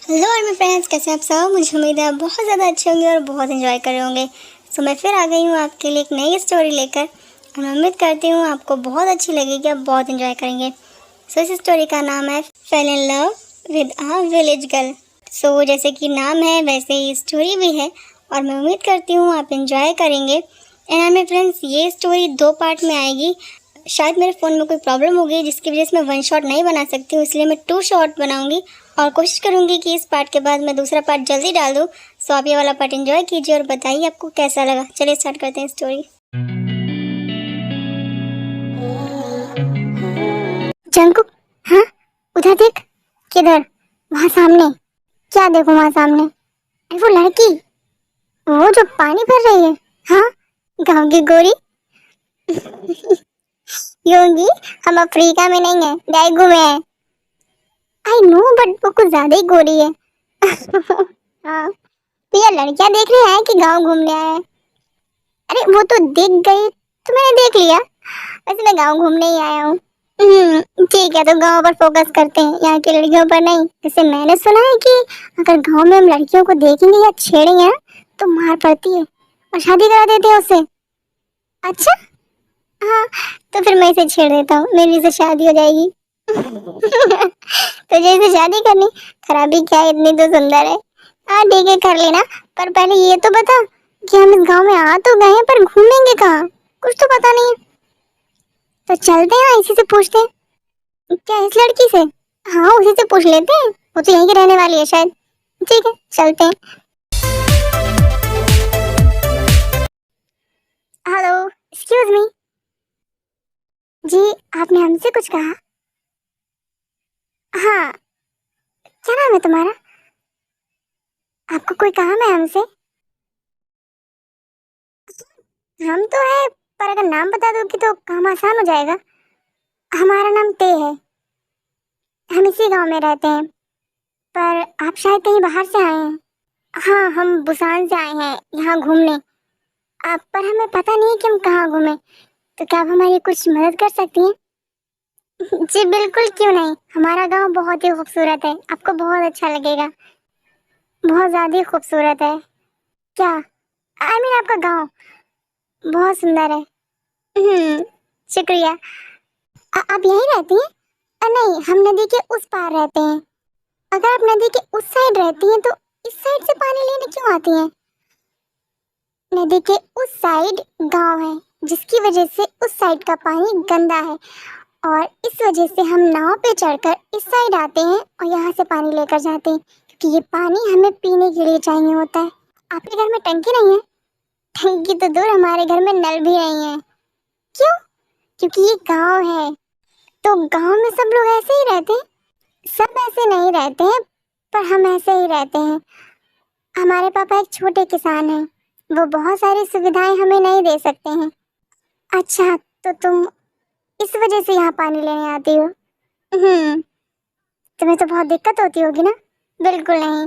Hello और मेरे friends, कैसे हैं आप सब। मुझे उम्मीद है आप बहुत ज़्यादा अच्छे होंगे और बहुत एंजॉय कर रहे होंगे। सो मैं फिर आ गई हूँ आपके लिए एक नई स्टोरी लेकर और मैं उम्मीद करती हूँ आपको बहुत अच्छी लगेगी, आप बहुत एंजॉय करेंगे। सो इस स्टोरी का नाम है fell in love with a village girl. So जैसे कि नाम है वैसे ही स्टोरी भी है और मैं उम्मीद करती हूँ आप एंजॉय करेंगे। एंड मेरे फ्रेंड्स, ये स्टोरी 2 पार्ट में आएगी। शायद मेरे फ़ोन में कोई प्रॉब्लम हो गई जिसकी वजह से मैं 1 शॉट नहीं बना सकती हूँ, इसलिए मैं 2 शॉट बनाऊंगी और कोशिश करूंगी कि इस पार्ट के बाद मैं दूसरा पार्ट जल्दी डाल दूँ। सो आप ये वाला पार्ट एंजॉय कीजिए और बताइए आपको कैसा लगा। चलिए स्टार्ट करते हैं स्टोरी। जंकुक, हाँ उधर देख। किधर? वहाँ सामने। क्या देखो वहाँ सामने? अरे वो लड़की, वो जो पानी भर रही है। हाँ, गाँव की गोरी। योगी, हम अफ्रीका में नहीं है, डाइगू में है। आई नो, बट वो कुछ ज्यादा ही गोरी है। हाँ, तो ये लड़कियां देख रही है कि गांव घूमने आया है? अरे वो तो दिख गई तो मैंने देख लिया, वैसे मैं गांव घूमने ही आया हूँ। ठीक है, तो गांव पर फोकस करते हैं, यहाँ की लड़कियों पर नहीं। जैसे मैंने सुना है कि अगर गांव में हम लड़कियों को देखेंगे या छेड़ेंगे ना तो मार पड़ती है और शादी करा देते हैं उससे। अच्छा, हाँ, तो फिर मैं इसे छेड़ देता हूँ, मेरी से शादी हो जाएगी। तो जैसे शादी करनी, खराबी क्या है, इतनी तो सुंदर है। हाँ ठीक है, कर लेना, पर पहले ये तो बता कि हम इस गांव में आ तो गए हैं पर घूमेंगे कहाँ, कुछ तो पता नहीं है। तो चलते हैं, इसी से पूछते हैं। क्या इस लड़की से? हाँ, उसी से पूछ लेते हैं, वो तो यहीं की रहने वाली है शायद। ठीक है, चलते हैं। Hello, excuse me. जी, आपने हमसे कुछ कहा? हाँ, क्या नाम है तुम्हारा? आपको कोई काम है हमसे? हम तो है, पर अगर नाम बता दोगे तो काम आसान हो जाएगा। हमारा नाम ते है, हम इसी गांव में रहते हैं, पर आप शायद कहीं बाहर से आए हैं। हाँ, हम बुसान से आए हैं यहाँ घूमने। आप पर हमें पता नहीं कि हम कहाँ घूमें, तो क्या आप हमारी कुछ मदद कर सकती हैं? जी बिल्कुल, क्यों नहीं। हमारा गांव बहुत ही खूबसूरत है, आपको बहुत अच्छा लगेगा, बहुत ज़्यादा ही खूबसूरत है। क्या? आई मीन आपका गांव बहुत सुंदर है। शुक्रिया। आप यहीं रहती हैं? नहीं, हम नदी के उस पार रहते हैं। अगर आप नदी के उस साइड रहती हैं तो इस साइड से पानी लेने क्यों आती हैं? नदी के उस साइड गांव है, जिसकी वजह से उस साइड का पानी गंदा है और इस वजह से हम नाव पे चढ़कर इस साइड आते हैं और यहाँ से पानी लेकर जाते हैं, क्योंकि ये पानी हमें पीने के लिए चाहिए होता है। आपके घर में टंकी नहीं है? टंकी तो दूर, हमारे घर में नल भी नहीं है। क्यों? क्योंकि ये गांव है। तो गांव में सब लोग ऐसे ही रहते हैं? सब ऐसे नहीं रहते हैं, पर हम ऐसे ही रहते हैं। हमारे पापा एक छोटे किसान हैं, वो बहुत सारी सुविधाएं हमें नहीं दे सकते हैं। अच्छा, तो तुम इस वजह से यहाँ पानी लेने आती हो? तुम्हें तो बहुत दिक्कत होती होगी ना? बिल्कुल नहीं,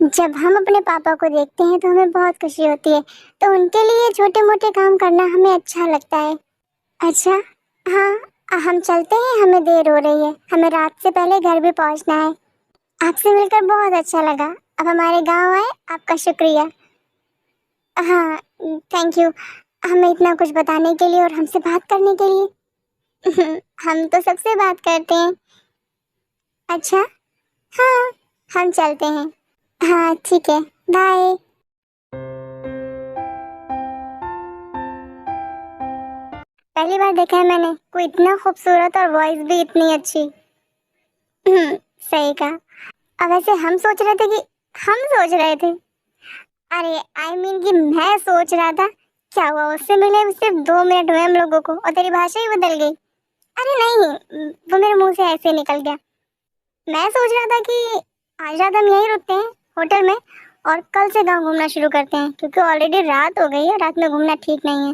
जब हम अपने पापा को देखते हैं तो हमें बहुत खुशी होती है, तो उनके लिए छोटे मोटे काम करना हमें अच्छा लगता है। अच्छा, हाँ, हम चलते हैं, हमें देर हो रही है, हमें रात से पहले घर भी पहुँचना है। आपसे मिलकर बहुत अच्छा लगा, अब हमारे गांव आए, आपका शुक्रिया। हाँ, थैंक यू, हमें इतना कुछ बताने के लिए और हमसे बात करने के लिए। हम तो सबसे बात करते हैं। अच्छा, हाँ, हम चलते हैं। हाँ ठीक है, बाय। पहली बार देखा है मैंने कोई इतना खूबसूरत और वॉइस भी इतनी अच्छी। सही कहा। अब वैसे हम सोच रहे थे, अरे आई मीन कि मैं सोच रहा था क्या हुआ, उससे मिले सिर्फ 2 मिनट हुए हम लोगों को और तेरी भाषा ही बदल गई। अरे नहीं, वो मेरे मुंह से ऐसे निकल गया। मैं सोच रहा था कि आज रात हम यहीं रुकते हैं होटल में और कल से गांव घूमना शुरू करते हैं, क्योंकि ऑलरेडी रात हो गई है, रात में घूमना ठीक नहीं है।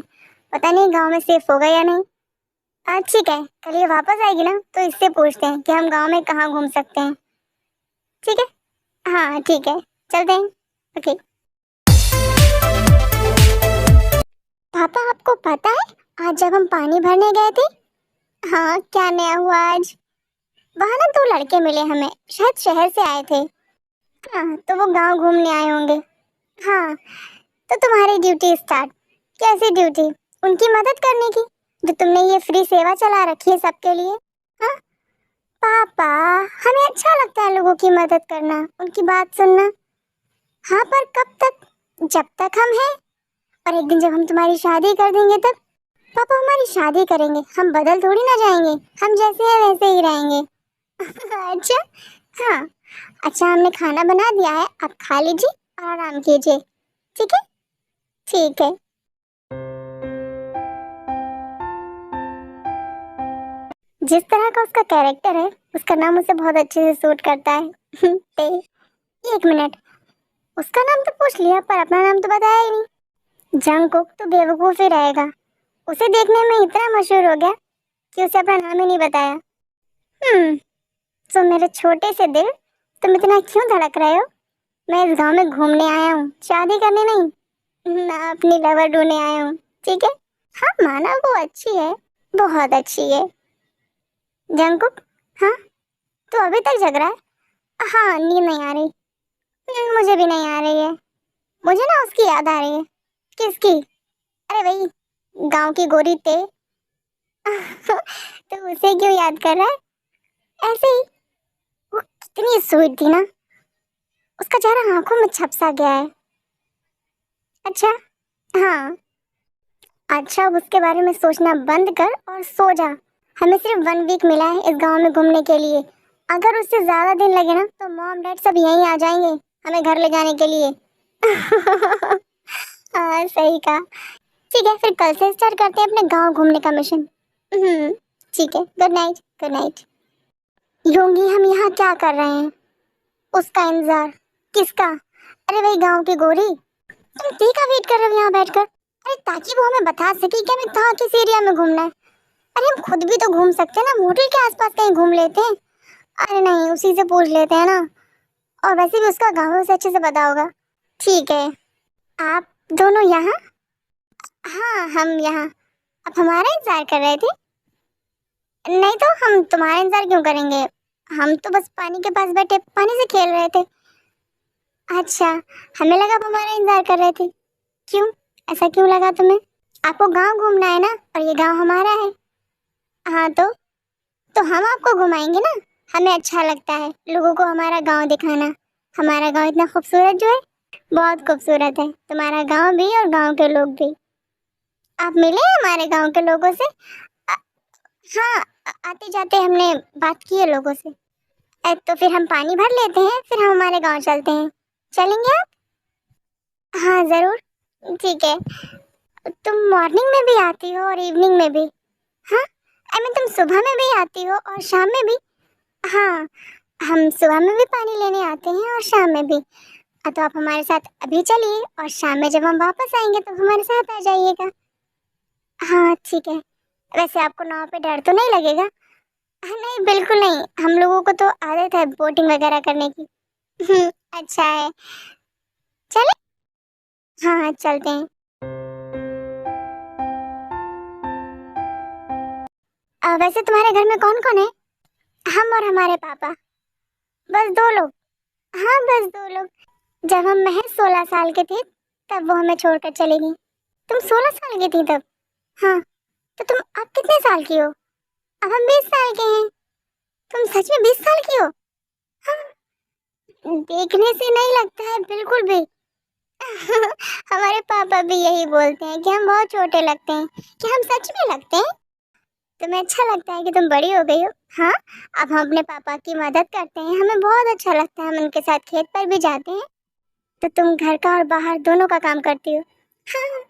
पता नहीं गांव में सेफ होगा या नहीं। ठीक है, कल ये वापस आएगी ना तो इससे पूछते हैं कि हम गांव में कहाँ घूम सकते हैं। ठीक है, हाँ ठीक है, चलते हैं। ओके। पापा, आपको पता है आज जब हम पानी भरने गए थे, हाँ क्या नया हुआ आज? वहाँ ना 2 लड़के मिले हमें, शायद शहर से आए थे। हाँ, तो वो गांव घूमने आए होंगे। हाँ, तो तुम्हारी ड्यूटी स्टार्ट। कैसी ड्यूटी? उनकी मदद करने की, जो तुमने ये फ्री सेवा चला रखी है सबके लिए। हाँ पापा, हमें अच्छा लगता है लोगों की मदद करना, उनकी बात सुनना। हाँ, पर कब तक? जब तक हम हैं। और एक दिन जब हम तुम्हारी शादी कर देंगे तब? पापा, हमारी शादी करेंगे, हम बदल थोड़ी ना जाएंगे, हम जैसे हैं वैसे ही रहेंगे। अच्छा। हाँ। अच्छा, हमने खाना बना दिया है, आप खा लीजिए और आराम कीजिए। ठीक है? ठीक है। जिस तरह का उसका कैरेक्टर है, उसका नाम उसे बहुत अच्छे से सूट करता है। ते, एक मिनट, उसका नाम तो पूछ लिया पर अपना नाम तो बताया ही नहीं। जंगकुक तो बेवकूफ ही रहेगा, उसे देखने में इतना मशहूर हो गया कि उसे अपना नाम ही नहीं बताया। हम्म। तो मेरे छोटे से दिल, तुम इतना क्यों धड़क रहे हो? मैं इस गांव में घूमने आया हूँ, शादी करने नहीं। ना, अपनी लवर ढूंढने आया हूँ। ठीक है? हाँ, माना वो अच्छी है, बहुत अच्छी है। जंगकुक। हाँ, तो अभी तक जग रहा है? हाँ, नींद नहीं आ रही। मुझे भी नहीं आ रही है। मुझे ना उसकी याद आ रही है। किसकी? अरे वही, गांव की गोरी ते। तो उसे क्यों याद कर रहा है? ऐसे ही। वो कितनी स्वीट थी ना, उसका चेहरा आंखों में छप सा गया है। अच्छा। हाँ। अच्छा, अब उसके बारे में सोचना बंद कर और सो जा। हमें सिर्फ 1 वीक मिला है इस गांव में घूमने के लिए। अगर उससे ज्यादा दिन लगे ना तो मॉम डैड सब यहीं आ जाएंगे हमें घर ले जाने के लिए। हाँ, सही कहा। ठीक है, फिर कल से स्टार्ट करते हैं अपने गांव घूमने का मिशन। हम्म। ठीक है, good night. Good night. Yoongi, हम यहाँ क्या कर रहे हैं? उसका इंतजार। किसका? अरे वही गांव की गोरी। तुम ती का वेट कर रहे हो यहाँ बैठकर? अरे ताकि वो हमें बता सके कि हमें कहाँ किस एरिया में घूमना है। अरे हम खुद भी तो घूम सकते हैं ना, होटल के आसपास कहीं घूम लेते हैं। अरे नहीं, उसी से पूछ लेते हैं ना। और वैसे भी उसका गाँव उसे अच्छे से पता होगा। ठीक है। आप दोनों यहाँ? हाँ, हम यहाँ। आप हमारा इंतजार कर रहे थे? नहीं तो हम तुम्हारा इंतजार क्यों करेंगे? हम तो बस पानी के पास बैठे पानी से खेल रहे थे। अच्छा, हमें लगा आप हमारा इंतजार कर रहे थे। क्यों? ऐसा क्यों लगा तुम्हें? आपको गांव घूमना है ना, और ये गांव हमारा है। हाँ, तो हम आपको घुमाएंगे ना। हमें अच्छा लगता है लोगों को हमारा गांव दिखाना। हमारा गांव इतना खूबसूरत जो है, बहुत खूबसूरत है। तुम्हारा गांव भी और गांव के लोग भी। आप मिले हैं हमारे गांव के लोगों से? अ, हाँ, आते जाते हमने बात की है लोगों से। तो फिर हम पानी भर लेते हैं, फिर हम हमारे गांव चलते हैं। चलेंगे आप? हाँ जरूर। ठीक है। तुम मॉर्निंग में भी आती हो और इवनिंग में भी? हाँ, आई मीन तुम सुबह में भी आती हो और शाम में भी? हाँ, हम सुबह में भी पानी लेने आते हैं और शाम में भी। तो आप हमारे साथ अभी चलिए और शाम में जब हम वापस आएंगे तो हमारे साथ आ जाइएगा। हाँ ठीक है। वैसे आपको नाव पे डर तो नहीं लगेगा? हाँ, नहीं बिल्कुल नहीं, हम लोगों को तो आदत है बोटिंग वगैरह करने की। अच्छा है। चले? हाँ हाँ, चलते हैं। वैसे तुम्हारे घर में कौन कौन है? हम और हमारे पापा। बस 2 लोग? हाँ, बस 2 लोग। जब हम महज 16 साल के थे तब वो हमें छोड़कर चली गई। तुम 16 साल की थी तब? हाँ। तो तुम अब कितने साल की हो? अब हम 20 साल के हैं। तुम सच में 20 साल की हो? हाँ, देखने से नहीं लगता है बिल्कुल भी। हमारे पापा भी यही बोलते हैं कि हम बहुत छोटे लगते हैं। कि हम सच में लगते हैं? तुम्हें अच्छा लगता है कि तुम बड़ी हो गई हो? हाँ। अब हम अपने पापा की मदद करते हैं, हमें बहुत अच्छा लगता है, हम उनके साथ खेत पर भी जाते हैं। तो तुम घर का और बाहर दोनों का काम करती हो? हाँ।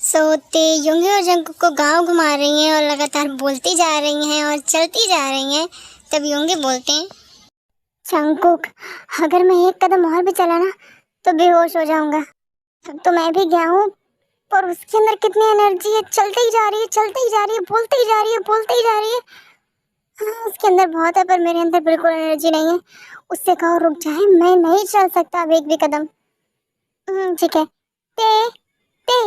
सोते योंगी और जंगकुक को गांव घुमा रही हैं और लगातार बोलती जा रही हैं और चलती जा रही हैं। तब योंगी बोलते हैं, जंगकुक, अगर मैं एक कदम और भी चला ना तो बेहोश हो जाऊंगा। अब तो मैं भी गया हूँ, पर उसके अंदर कितनी एनर्जी है, चलते ही जा रही है, चलते ही जा रही है, बोलते ही जा रही है, बोलते ही जा रही है। हाँ, उसके अंदर बहुत है पर मेरे अंदर बिल्कुल एनर्जी नहीं है। उससे कहो रुक जाए, मैं नहीं चल सकता अब एक भी कदम। ठीक है। ते ते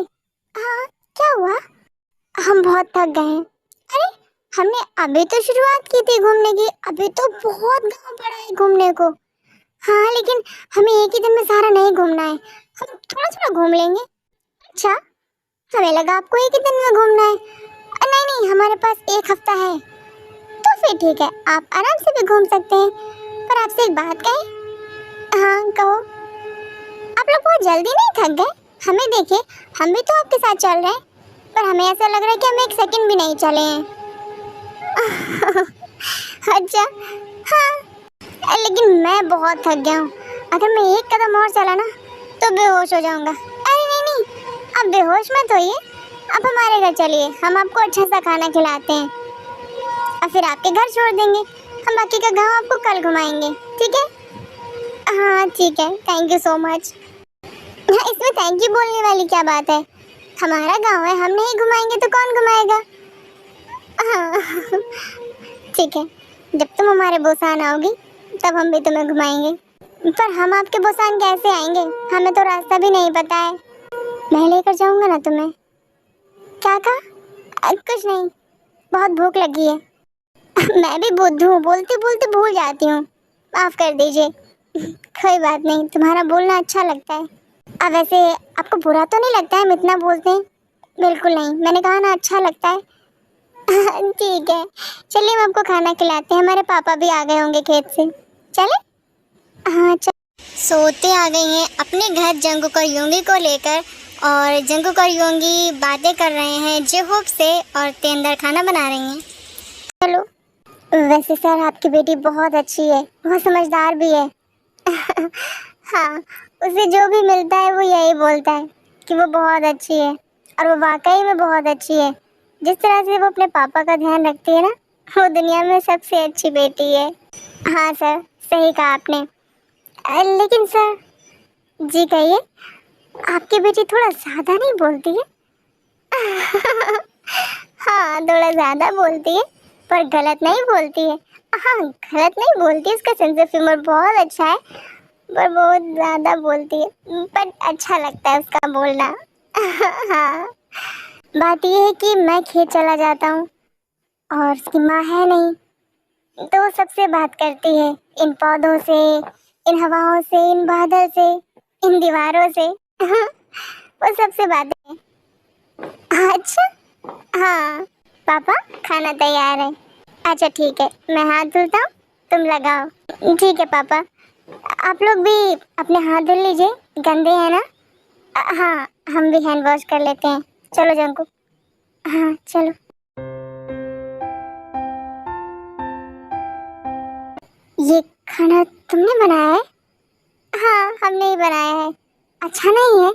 हाँ, क्या हुआ? हम बहुत थक गए हैं। अरे, हमने अभी तो शुरुआत की थी घूमने की, अभी तो बहुत गांव पड़ा है घूमने को। हाँ लेकिन हमें एक ही दिन में सारा नहीं घूमना है, हम थोड़ा थोड़ा घूम लेंगे। अच्छा, हमें लगा आपको एक ही दिन में घूमना है। नहीं नहीं, हमारे पास एक हफ्ता है, तो फिर ठीक है, आप आराम से भी घूम सकते हैं। पर आपसे एक बात कहें? हाँ कहो। आप लोग बहुत जल्दी नहीं थक गए? हमें देखिए, हम भी तो आपके साथ चल रहे हैं, पर हमें ऐसा लग रहा है कि हम एक सेकंड भी नहीं चले हैं। अच्छा, हाँ लेकिन मैं बहुत थक गया हूँ। अगर मैं एक कदम और चला ना तो बेहोश हो जाऊंगा। अरे नहीं नहीं, आप बेहोश मत होइए, आप हमारे घर चलिए, हम आपको अच्छा सा खाना खिलाते हैं और फिर आपके घर छोड़ देंगे। हम बाकी का गांव आपको कल घुमाएंगे, ठीक है? हाँ ठीक है, थैंक यू सो मच। हाँ, इसमें थैंक यू बोलने वाली क्या बात है? हमारा गांव है, हम नहीं घुमाएंगे तो कौन घुमाएगा? हाँ ठीक है, जब तुम हमारे बोसान आओगी तब हम भी तुम्हें घुमाएंगे। पर हम आपके बोसान कैसे आएंगे? हमें तो रास्ता भी नहीं पता है। मैं लेकर जाऊंगा ना तुम्हें। क्या कहा? कुछ नहीं, बहुत भूख लगी है। मैं भी बुद्ध हूँ, बोलते बोलते भूल जाती हूँ, माफ कर दीजिए। कोई बात नहीं, तुम्हारा बोलना अच्छा लगता है। अब वैसे आपको बुरा तो नहीं लगता है हम इतना बोलते हैं? बिल्कुल नहीं, मैंने कहा ना अच्छा लगता है। ठीक है, चलिए हम आपको खाना खिलाते हैं, हमारे पापा भी आ गए होंगे खेत से। चले? हाँ चल। सोते आ गई हैं अपने घर जंगुक और योंगी को लेकर, और जंगुक और योंगी बातें कर रहे हैं जेहोप से और तेंदर खाना बना रही हैं। चलो। वैसे सर आपकी बेटी बहुत अच्छी है, बहुत समझदार भी है। हाँ, उसे जो भी मिलता है वो यही बोलता है कि वो बहुत अच्छी है, और वो वाकई में बहुत अच्छी है। जिस तरह से वो अपने पापा का ध्यान रखती है ना, वो दुनिया में सबसे अच्छी बेटी है। हाँ सर, सही कहा आपने। लेकिन सर। जी कहिए। आपकी बेटी थोड़ा ज़्यादा नहीं बोलती है? हाँ, थोड़ा ज़्यादा बोलती है, पर गलत नहीं बोलती है। हाँ, गलत नहीं बोलती, उसका सेंस ऑफ ह्यूमर बहुत अच्छा है, पर बहुत ज़्यादा बोलती है। पर अच्छा लगता है उसका बोलना। हाँ, बात यह है कि मैं खेत चला जाता हूँ और उसकी माँ है नहीं, तो वो सबसे बात करती है, इन पौधों से, इन हवाओं से, इन बादल से, इन दीवारों से। वो सबसे बातें है। अच्छा, हाँ पापा, खाना तैयार है। अच्छा ठीक है, मैं हाथ धुलता हूँ, तुम लगाओ। ठीक है पापा, आप लोग भी अपने हाथ धुल लीजिए, गंदे हैं ना। हाँ, हम भी हैंड वॉश कर लेते हैं। चलो जंकू। हाँ चलो। ये खाना तुमने बनाया है? हाँ, हमने ही बनाया है। अच्छा नहीं है?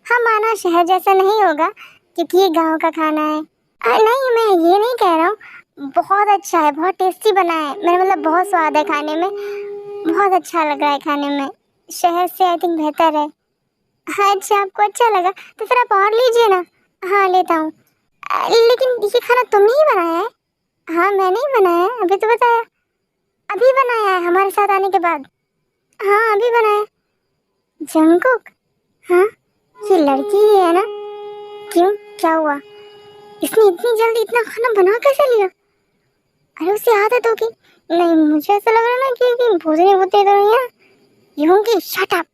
हाँ, माना शहर जैसा नहीं होगा क्योंकि ये गांव का खाना है। नहीं, मैं ये नहीं कह रहा हूँ, बहुत अच्छा है, बहुत टेस्टी बना है, मेरा मतलब बहुत स्वाद है खाने में, बहुत अच्छा लग रहा है खाने में, शहर से आई थिंक बेहतर है। हाँ अच्छा, आपको अच्छा लगा तो फिर आप और लीजिए ना। हाँ लेता हूँ। लेकिन ये खाना तुमने ही बनाया है? हाँ मैंने ही बनाया है, अभी तो बताया। अभी बनाया है हमारे साथ आने के बाद? हाँ अभी बनाया। जंगकुक? हाँ, ये लड़की ही है ना? क्यों, क्या हुआ? इसने इतनी जल्दी इतना खाना बना कैसे लिया? अरे उसे आदत होगी। नहीं, मुझे ऐसा लग रहा है ना कि भोजनी होते तो नहीं है। योंगी शट अप,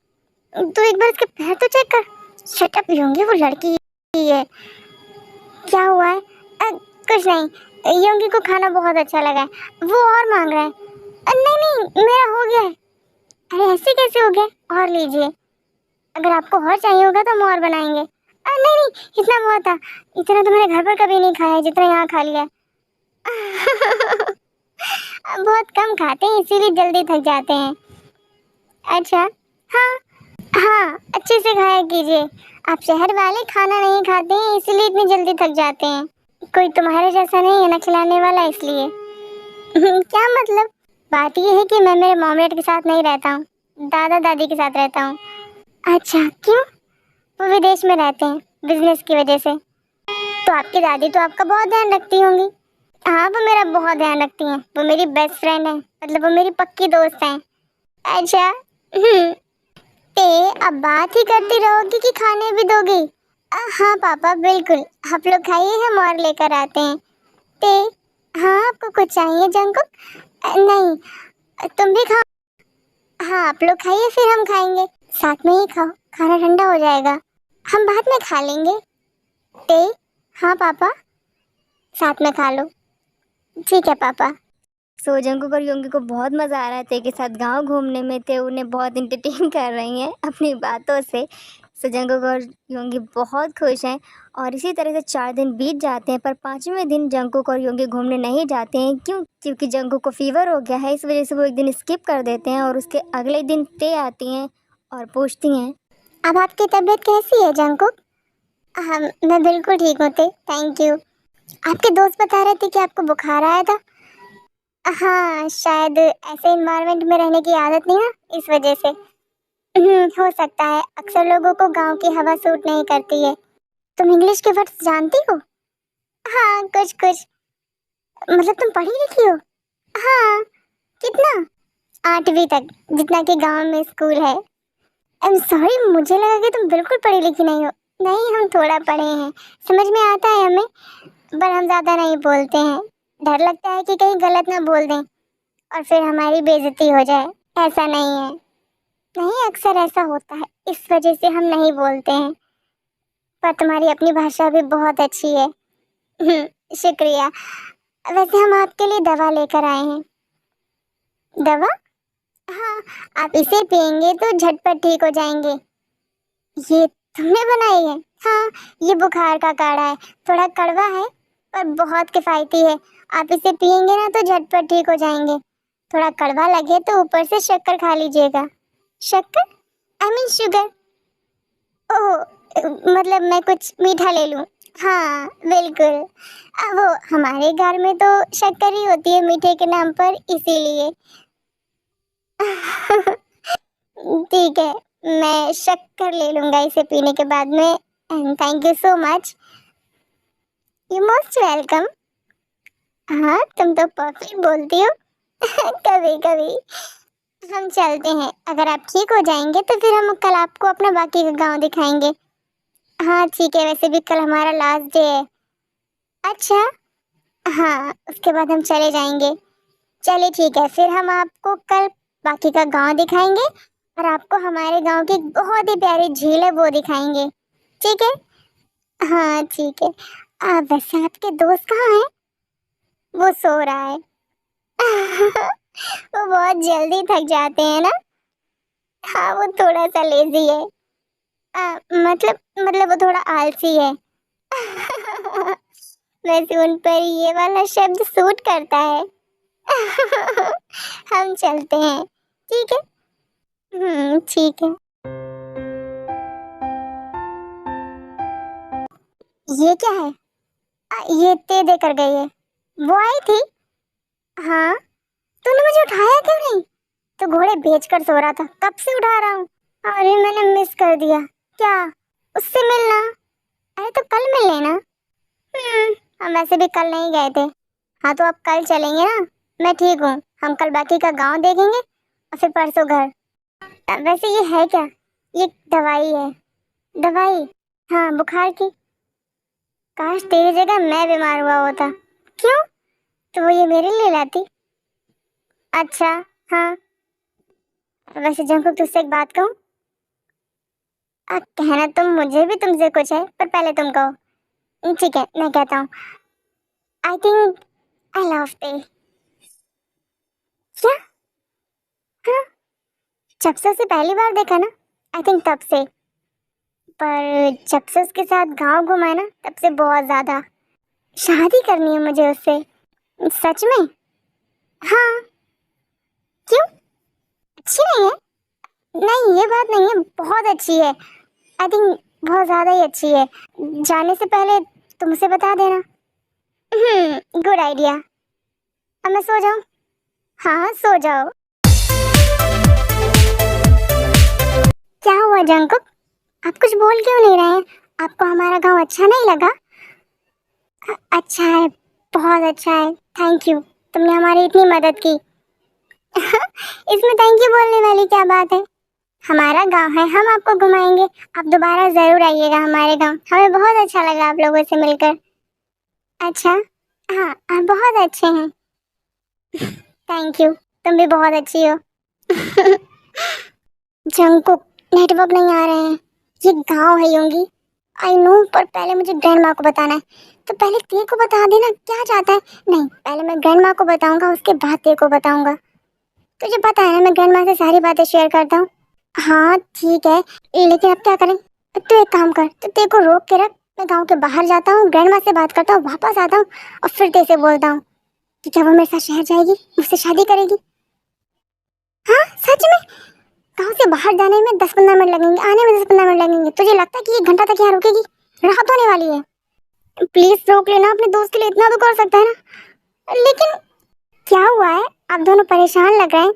तू एक बार इसके पैर तो चेक कर। शट अप योंगी, वो लड़की ही है। क्या हुआ है? कुछ नहीं, योंगी को खाना बहुत अच्छा लगा है, वो और मांग रहा है। नहीं नहीं, मेरा हो गया है। अरे ऐसे कैसे हो गया? और लीजिए, अगर आपको और चाहिए होगा तो हम और बनाएंगे। नहीं नहीं, इतना बहुत था, इतना तो मैंने घर पर कभी नहीं खाया है जितना यहाँ खा लिया। बहुत कम खाते हैं इसीलिए जल्दी थक जाते हैं। अच्छा, हाँ हाँ, अच्छे से खाया कीजिए, आप शहर वाले खाना नहीं खाते हैं इसीलिए इतनी जल्दी थक जाते हैं। कोई तुम्हारे जैसा नहीं है ना खिलाने वाला, इसलिए। क्या मतलब? बात यह है कि मैं मेरे मॉम डैड के साथ नहीं रहता हूँ, दादा दादी के साथ रहता हूँ। अच्छा, क्यों? वो विदेश में रहते हैं बिजनेस की वजह से। तो आपकी दादी तो आपका बहुत ध्यान रखती होंगी। हाँ, वो मेरा बहुत ध्यान रखती हैं, वो मेरी बेस्ट फ्रेंड है, मतलब वो मेरी पक्की दोस्त हैं। अच्छा। ते अब बात ही करती रहोगी कि खाने भी दोगी? हाँ पापा बिल्कुल, आप लोग खाइए, हम और लेकर आते हैं। ते, हाँ आपको कुछ चाहिए जंकुक? नहीं, तुम भी खाओ। हाँ आप लोग खाइए फिर हम खाएंगे। साथ में ही खाओ, खाना ठंडा हो जाएगा। हम बाद में खा लेंगे। ते हाँ पापा, साथ में खा लो। ठीक है पापा। सो जंकुक और योंगी को बहुत मज़ा आ रहा है ते के साथ गांव घूमने में। ते उन्हें बहुत इंटरटेन कर रही हैं अपनी बातों से। सो जंकुक और योंगी बहुत खुश हैं और इसी तरह से 4 दिन बीत जाते हैं। पर 5वें दिन जंकुक और योंगी घूमने नहीं जाते हैं। क्योंकि जंकुक को फीवर हो गया है, इस वजह से वो एक दिन स्किप कर देते हैं और उसके अगले दिन ते आती हैं और पूछती हैं, अब आपकी तबीयत कैसी है जंकुक? हाँ मैं बिल्कुल ठीक हूँ ते, थैंक यू। आपके दोस्त बता रहे थे कि आपको बुखार आया था। हाँ शायद ऐसे इन्वायरमेंट में रहने की आदत नहीं ना, इस वजह से। हो सकता है, अक्सर लोगों को गांव की हवा सूट नहीं करती है। तुम इंग्लिश के वर्ड्स जानती हो? हाँ कुछ कुछ। मतलब तुम पढ़ी लिखी हो? हाँ। कितना? 8वीं तक, जितना कि गांव में स्कूल है। आई एम सॉरी, मुझे लगा कि तुम बिल्कुल पढ़ी लिखी नहीं हो। नहीं हम थोड़ा पढ़े हैं, समझ में आता है हमें, पर हम ज़्यादा नहीं बोलते हैं। डर लगता है कि कहीं गलत ना बोल दें और फिर हमारी बेइज्जती हो जाए। ऐसा नहीं है। नहीं अक्सर ऐसा होता है, इस वजह से हम नहीं बोलते हैं। पर तुम्हारी अपनी भाषा भी बहुत अच्छी है। शुक्रिया। वैसे हम आपके लिए दवा लेकर आए हैं। दवा? हाँ, आप इसे पियेंगे तो झटपट ठीक हो जाएंगे। ये तुमने बनाई है? हाँ, ये बुखार का काढ़ा है। थोड़ा कड़वा है पर बहुत किफ़ायती है। आप इसे पियेंगे ना तो झटपट ठीक हो जाएंगे। थोड़ा कड़वा लगे तो ऊपर से शक्कर खा लीजिएगा। शक्कर? I mean sugar. ओह, मतलब मैं कुछ मीठा ले लूँ? हाँ बिल्कुल। वो हमारे घर में तो शक्कर ही होती है मीठे के नाम पर, इसीलिए। ठीक है, मैं शक्कर ले लूँगा इसे पीने के बाद में। And thank you so much. You most welcome. हाँ तुम तो परफेक्ट बोलती हो। कभी कभी। हम चलते हैं, अगर आप ठीक हो जाएंगे तो फिर हम कल आपको अपना बाकी का गांव दिखाएंगे। हाँ ठीक है, वैसे भी कल हमारा लास्ट डे है। अच्छा। हाँ उसके बाद हम चले जाएंगे। चलिए ठीक है, फिर हम आपको कल बाकी का गांव दिखाएंगे और आपको हमारे गांव की बहुत ही प्यारी झील है वो दिखाएंगे। ठीक है? हाँ ठीक है। वैसे आपके दोस्त कहाँ हैं? वो सो रहा है। वो बहुत जल्दी थक जाते हैं ना। हाँ वो थोड़ा सा लेजी है। मतलब वो थोड़ा आलसी है। वैसे उन पर ये वाला शब्द सूट करता है। हम चलते हैं। ठीक है। ठीक है। ये क्या है? ये ते देकर गई है। वो आई थी? हाँ। तूने मुझे उठाया क्यों नहीं? तो घोड़े बेचकर सो रहा था, कब से उठा रहा हूँ। अरे मैंने मिस कर दिया। क्या? उससे मिलना? अरे तो कल मिल लेना। हम वैसे भी कल नहीं गए थे। हाँ तो अब कल चलेंगे ना। मैं ठीक हूँ, हम कल बाकी का गांव देखेंगे और फिर परसों घर। वैसे ये है क्या? ये दवाई है। दवाई? हाँ बुखार की। काश तेरी जगह मैं बीमार हुआ होता। क्यों? तो वो ये मेरे लिए लाती। अच्छा। हाँ। वैसे जंकुक तुझसे एक बात कहूँ? कहना तुम मुझे भी तुमसे कुछ है, पर पहले तुम कहो। ठीक है मैं कहता हूँ। आई थिंक आई लव ते। क्या? हाँ, जब से उसे पहली बार देखा ना, आई थिंक तब से। पर जब से उसके साथ गांव घुमा है ना, तब से बहुत ज्यादा। शादी करनी है मुझे उससे। सच में? हाँ। क्यों? अच्छी नहीं है? नहीं ये बात नहीं है, बहुत अच्छी है। आई थिंक बहुत ज्यादा ही अच्छी है। जाने से पहले तुमसे बता देना। Good idea. अब मैं सो जाऊं? हाँ हाँ सो जाओ। क्या हुआ जंकुक? आप कुछ बोल क्यों नहीं रहे हैं? आपको हमारा गांव अच्छा नहीं लगा? अच्छा है, बहुत अच्छा है। थैंक यू, तुमने हमारी इतनी मदद की। इसमें थैंक यू बोलने वाली क्या बात है? हमारा गांव है, हम आपको घुमाएंगे। आप दोबारा जरूर आइएगा हमारे गांव, हमें बहुत अच्छा लगा आप लोगों से मिलकर। अच्छा। हाँ आप बहुत अच्छे हैं। थैंक यू, तुम भी बहुत अच्छी हो। जंगकुक, नेटवर्क नहीं आ रहे हैं। ये गांव है योंगी, आई नो, पर पहले मुझे ग्रैंड माँ को बताना है। तो पहले तेरे को बता देना क्या चाहता है। नहीं, पहले मैं ग्रैंड माँ को बताऊंगा, उसके बाद तेरे को बताऊंगा। तुझे पता है ना, मैं ग्रैंड माँ से सारी बातें शेयर करता हूँ। हाँ ठीक है, लेकिन अब क्या करें। तू एक काम कर, तो तेरे को रोक के रख, मैं गाँव के बाहर जाता हूँ, ग्रैंड माँ से बात करता हूँ, वापस आता हूँ और फिर तेरे से बोलता हूँ कि जब वो मेरे साथ शहर जाएगी मुझसे शादी करेगी। हाँ सच में, गाँव से बाहर जाने में 10-15 मिनट लगेंगे, आने में 10-15 मिनट लगेंगे। तुझे लगता है कि 1 घंटा तक यहाँ रुकेगी? रात होने वाली है। प्लीज रोक लेना, अपने दोस्त के लिए इतना तो कर सकता है ना। लेकिन क्या हुआ है, आप दोनों परेशान लग रहे हैं।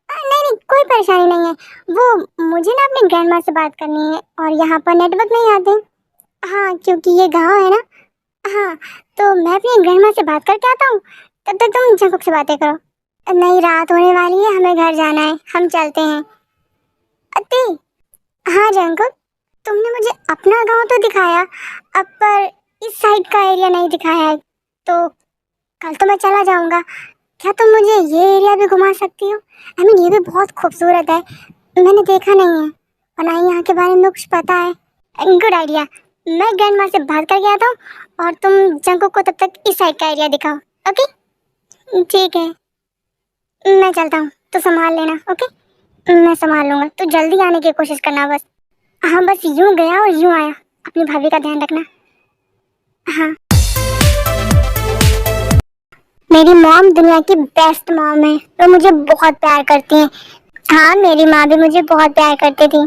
नहीं नहीं, कोई परेशानी नहीं है। वो मुझे ना अपनी ग्रैंड माँ से बात करनी है और यहाँ पर नेटवर्क नहीं आते। हाँ, क्योंकि ये गांव है ना। हाँ, तो मैं अपनी ग्रैंड माँ से बात करके आता हूँ, तब तक तुम जंकुक से बातें करो। नहीं, रात होने वाली है, हमें घर जाना है, हम चलते हैं। अति, हाँ जंकुक, तुमने मुझे अपना गांव तो दिखाया, अब पर इस साइड का एरिया नहीं दिखाया है। तो कल तो मैं चला जाऊंगा, क्या तुम मुझे ये एरिया भी घुमा सकती हो? आई मीन, ये भी बहुत खूबसूरत है, मैंने देखा नहीं है और ना ही यहाँ के बारे में कुछ पता है। गुड आइडिया, मैं ग्रैंड माँ से बात करके आता हूँ और तुम जंकुक को तब तक इस साइड का एरिया दिखाओ। ओके ठीक है, मैं चलता हूँ, तो संभाल लेना। ओके, मैं संभाल लूँगा, तो जल्दी आने की कोशिश करना बस। हाँ, बस यूं गया और यूं आया, अपनी भाभी का ध्यान रखना। हाँ, मेरी मॉम दुनिया की बेस्ट मॉम है, वो मुझे बहुत प्यार करती हैं। हाँ, मेरी माँ भी मुझे बहुत प्यार करती थी।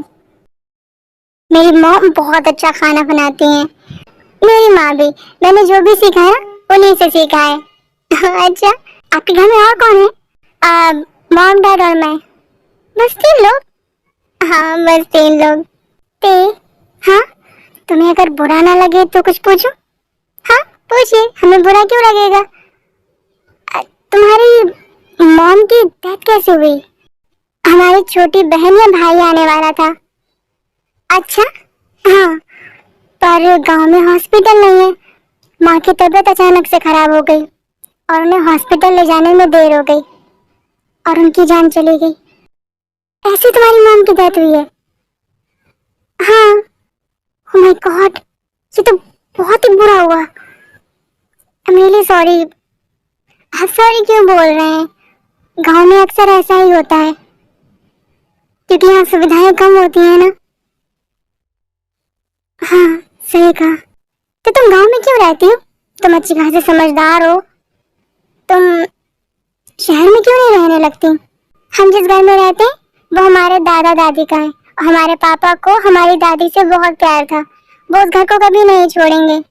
मेरी मॉम बहुत अच्छा खाना बनाती हैं। मेरी माँ भी, मैंने जो भी सीखा है उन्हीं से सीखा है। अच्छा, आपके घर में और कौन है? मॉम, डैड और मैं, बस 3 लोग। हाँ, बस 3 लोग। ते, हाँ, तुम्हें अगर बुरा ना लगे तो कुछ पूछो। हाँ पूछिए, हमें बुरा क्यों लगेगा? तुम्हारी मॉम की डेथ कैसे हुई? हमारी छोटी बहन या भाई आने वाला था। अच्छा, हाँ, पर गांव में हॉस्पिटल नहीं है। माँ की तबीयत अचानक से खराब हो गई और उन्हें हॉस्पिटल ले जाने में देर हो गई और उनकी जान चली गई। ऐसे तुम्हारी मॉम की डेथ हुई है? हाँ। ओह माय गॉड, ये तो बहुत ही बुरा हुआ। I am really sorry. आप सॉरी क्यों बोल रहे हैं? गांव में अक्सर ऐसा ही होता है, क्योंकि यहाँ सुविधाएं कम होती हैं ना। हाँ, सही कहा। तो तुम गांव में क्यों रहती हो? तुम अच्छी खासी समझदार हो, तुम शहर में क्यों नहीं रहने लगती? हम जिस घर में रहते हैं वो हमारे दादा दादी का है और हमारे पापा को हमारी दादी से बहुत प्यार था, वो उस घर को कभी नहीं छोड़ेंगे।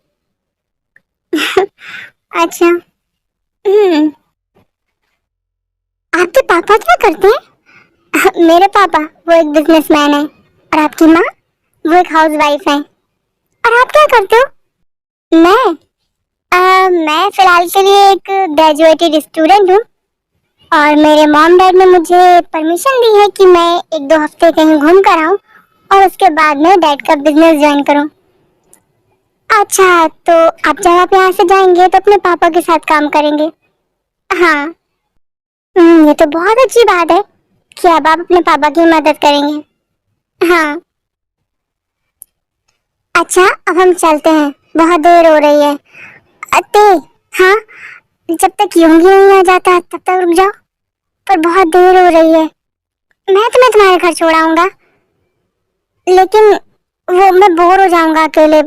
अच्छा, आपके पापा क्या करते हैं? मेरे पापा, वो एक बिजनेसमैन है और आपकी माँ, वो एक हाउसवाइफ है। और आप क्या करते हो? मैं फिलहाल के लिए एक ग्रेजुएटेड स्टूडेंट हूँ और मेरे मॉम डैड ने मुझे परमिशन दी है कि मैं 1-2 हफ्ते कहीं घूम कर आऊँ और उसके बाद मैं डैड का बिजनेस ज्वाइन करूँ। अच्छा, तो आप जब आप यहाँ से जाएंगे तो अपने पापा के साथ काम करेंगे? हाँ। ये तो बहुत अच्छी बात है कि अब आप अपने पापा की मदद करेंगे। हाँ। अच्छा, अब हम चलते हैं, बहुत देर हो रही है। अते, हाँ, जब तक योंगी नहीं आ जाता तब तक रुक जाओ, पर बहुत देर हो रही है। मैं तुम्हें तुम्हारे घर छोड़ाऊंगा, लेकिन वो मैं बोर हो जाऊंगा अकेले,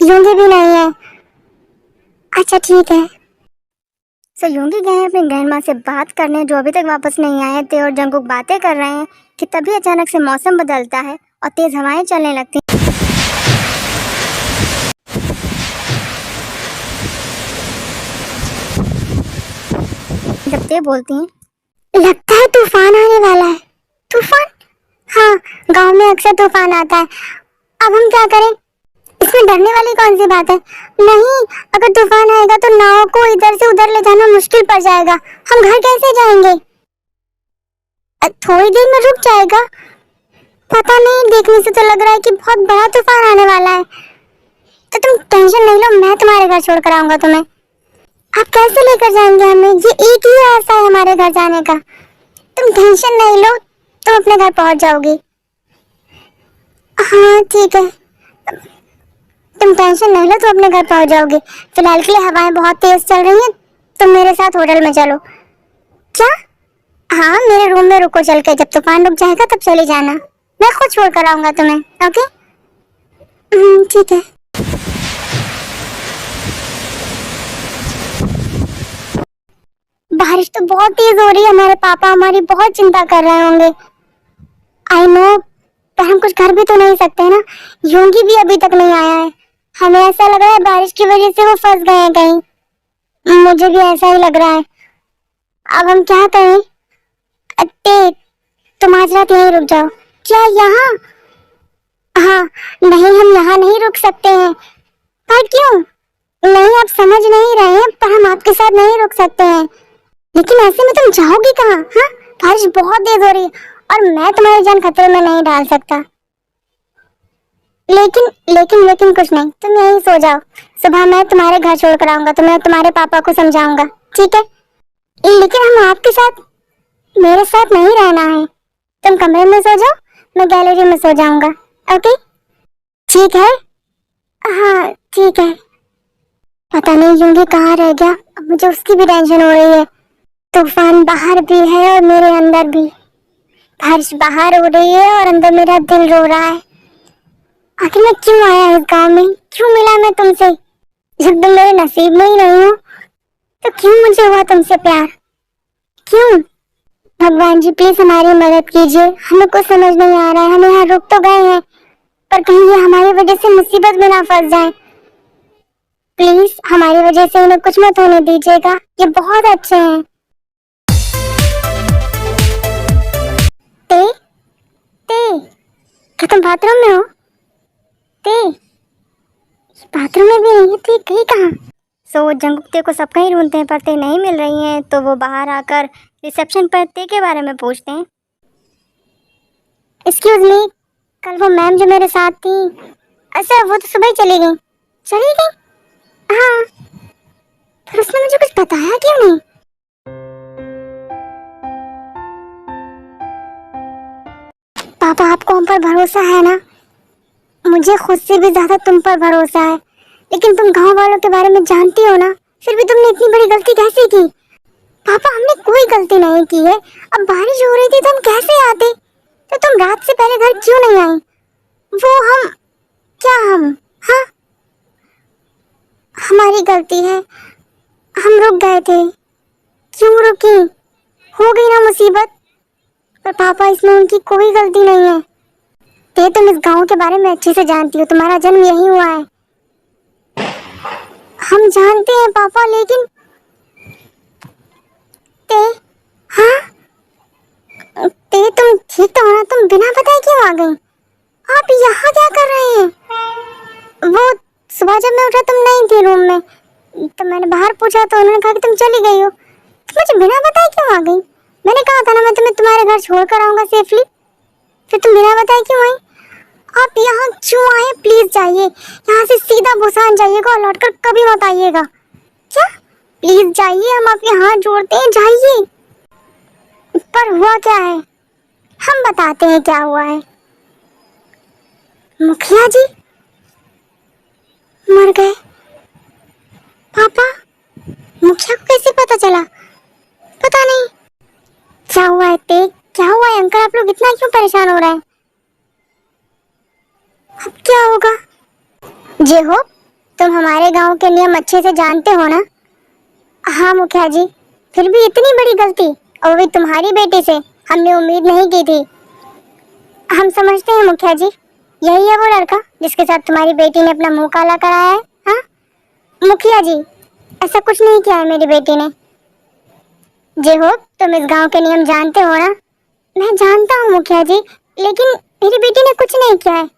योंगी भी नहीं है। अच्छा ठीक है। सो योंगी गए हैं अपनी ग्रैंड माँ से बात करने, जो अभी तक वापस नहीं आए थे, और जंकुक बातें कर रहे हैं कि तभी अचानक से मौसम बदलता है और तेज हवाएं चलने लगती हैं। जब ते बोलती हैं, लगता है तूफान आने वाला है। तूफान? हाँ, गांव में अक्सर तूफान आता है। अब हम क्या करें? इसमें डरने वाली कौन सी बात है? नहीं, अगर तूफान आएगा तो नाव को इधर से उधर ले जाना मुश्किल पड़ जाएगा, हम घर कैसे जाएंगे? थोड़ी देर में रुक जाएगा, पता नहीं, देखने से तो लग रहा है कि बहुत बड़ा तूफान आने वाला है। तो तुम टेंशन नहीं लो, मैं तुम्हारे घर छोड़ कर आऊंगा तुम्हें। आप कैसे लेकर जाएंगे हमें? ये एक ही रास्ता है हमारे घर जाने का, तुम टेंशन नहीं लो, तुम अपने घर पहुंच जाओगी। हाँ ठीक है, तुम टेंशन नहीं लो, तुम अपने घर पहुंच जाओगी। फिलहाल के लिए हवाएं बहुत तेज चल रही हैं, तुम मेरे साथ होटल में चलो। क्या? हाँ, मेरे रूम में रुको चल के, जब तूफान रुक जाएगा तब चले जाना, मैं खुद छोड़ कर आऊंगा तुम्हें। ओके? ठीक है। बारिश तो बहुत तेज हो रही है, हमारे पापा हमारी बहुत चिंता कर रहे होंगे। आई नो, पर हम कुछ कर भी तो नहीं सकते ना। योंगी भी अभी तक नहीं आया है, हमें ऐसा लग रहा है बारिश की वजह से वो फंस गए हैं कहीं। मुझे भी ऐसा ही लग रहा है। अब हम क्या करें? अत्ते, तुम आज रात यहीं रुक जाओ। क्या यहाँ? हाँ, नहीं हम यहाँ नहीं रुक सकते हैं। पर क्यों? नहीं, आप समझ नहीं रहे हैं, पर हम आपके साथ नहीं रुक सकते हैं। लेकिन ऐसे में तुम जाओगी कहाँ? हाँ, बारिश बहुत तेज हो रही है और मैं तुम्हारी जान खतरे में नहीं डाल सकता। लेकिन लेकिन लेकिन कुछ नहीं, तुम यहीं सो जाओ, सुबह मैं तुम्हारे घर छोड़ कर आऊंगा, तुम्हें तुम्हारे पापा को समझाऊंगा, ठीक है? लेकिन हम आपके साथ, मेरे साथ नहीं रहना है। तुम कमरे में सो जाओ, मैं गैलरी में सो जाऊंगा। ओके? ठीक है। हाँ ठीक है। पता नहीं योंगी कहाँ रह गया, अब मुझे उसकी भी टेंशन हो रही है। तूफान बाहर भी है और मेरे अंदर भी। बारिश बाहर हो रही है और अंदर मेरा दिल रो रहा है। आखिर मैं क्यों आया इस गांव में? क्यों मिला मैं तुमसे? जब तुम मेरे नसीब में ही नहीं हो तो क्यों मुझे हुआ तुमसे प्यार? क्यों? भगवान जी प्लीज हमारी मदद कीजिए, हमें कुछ समझ नहीं आ रहा है। हम यहाँ रुक तो गए हैं, पर कहीं ये हमारी वजह से मुसीबत में ना फंस जाए। प्लीज हमारी वजह से उन्हें कुछ मत होने दीजिएगा, ये बहुत अच्छे हैं। ते ते, क्या तुम बाथरूम में हो? ते, बाथरूम में भी नहीं है, ते गई कहाँ? सो जंगुक ते को सब कहीं ढूंढते हैं पर ते नहीं मिल रही हैं, तो वो बाहर आकर रिसेप्शन पर ते के बारे में पूछते हैं। एक्सक्यूज मी, कल वो मैम जो मेरे साथ थी, अच्छा वो तो सुबह ही चली गई। चली गई? हाँ, फिर उसने मुझे कुछ बताया क्यों नहीं? पापा आपको हम पर भरोसा है ना? मुझे खुद से भी ज्यादा तुम पर भरोसा है, लेकिन तुम गांव वालों के बारे में जानती हो ना, फिर भी तुमने इतनी बड़ी गलती कैसे की? पापा हमने कोई गलती नहीं की है, अब बारिश हो रही थी तो हम कैसे आते? तो तुम रात से पहले घर क्यों नहीं आई? वो हम, क्या हम? हाँ, हमारी गलती है, हम रुक गए थे। क्यों रुकी? हो गई ना मुसीबत। पर पापा इसमें उनकी कोई गलती नहीं है। ते तुम इस गांव के बारे में अच्छे से जानती हो, तुम्हारा जन्म यही हुआ है। हम जानते हैं पापा, लेकिन ते, हाँ ते तुम ठीक तो हो ना? तुम बिना बताए क्यों आ गई? आप यहाँ क्या कर रहे हैं? वो सुबह जब मैं उठा तुम नहीं थी रूम में, तो मैंने बाहर पूछा तो उन्होंने कहा कि तुम चली गई हो। तो मुझे बिना बताए क्यों आ गई? मैंने कहा था ना मैं तुम्हें तुम्हारे घर छोड़ कर आऊंगा सेफली, फिर तुम बिना बताए क्यों आई? आप यहाँ क्यों आए? प्लीज जाइए यहाँ से, सीधा बुसान जाइएगा और लौटकर कभी मत आइएगा। क्या? प्लीज जाइए, हम आपके हाथ जोड़ते हैं, जाइए। पर हुआ क्या है? हम बताते हैं क्या हुआ है। मुखिया जी मर गए। पापा, मुखिया को कैसे पता चला? पता नहीं क्या हुआ है। ते क्या हुआ है? अंकल आप लोग इतना क्यों परेशान हो रहे हैं? अब क्या होगा? जे हो, तुम हमारे गांव के नियम अच्छे से जानते हो ना? हाँ मुखिया जी, फिर भी इतनी बड़ी गलती, और भी तुम्हारी बेटी से, हमने उम्मीद नहीं की थी। हम समझते हैं मुखिया जी, यही है वो लड़का जिसके साथ तुम्हारी बेटी ने अपना मुंह काला कराया है। हाँ मुखिया जी, ऐसा कुछ नहीं किया है मेरी बेटी ने। जे हो, तुम इस गांव के नियम जानते हो ना? मैं जानता हूँ मुखिया जी, लेकिन मेरी बेटी ने कुछ नहीं किया है।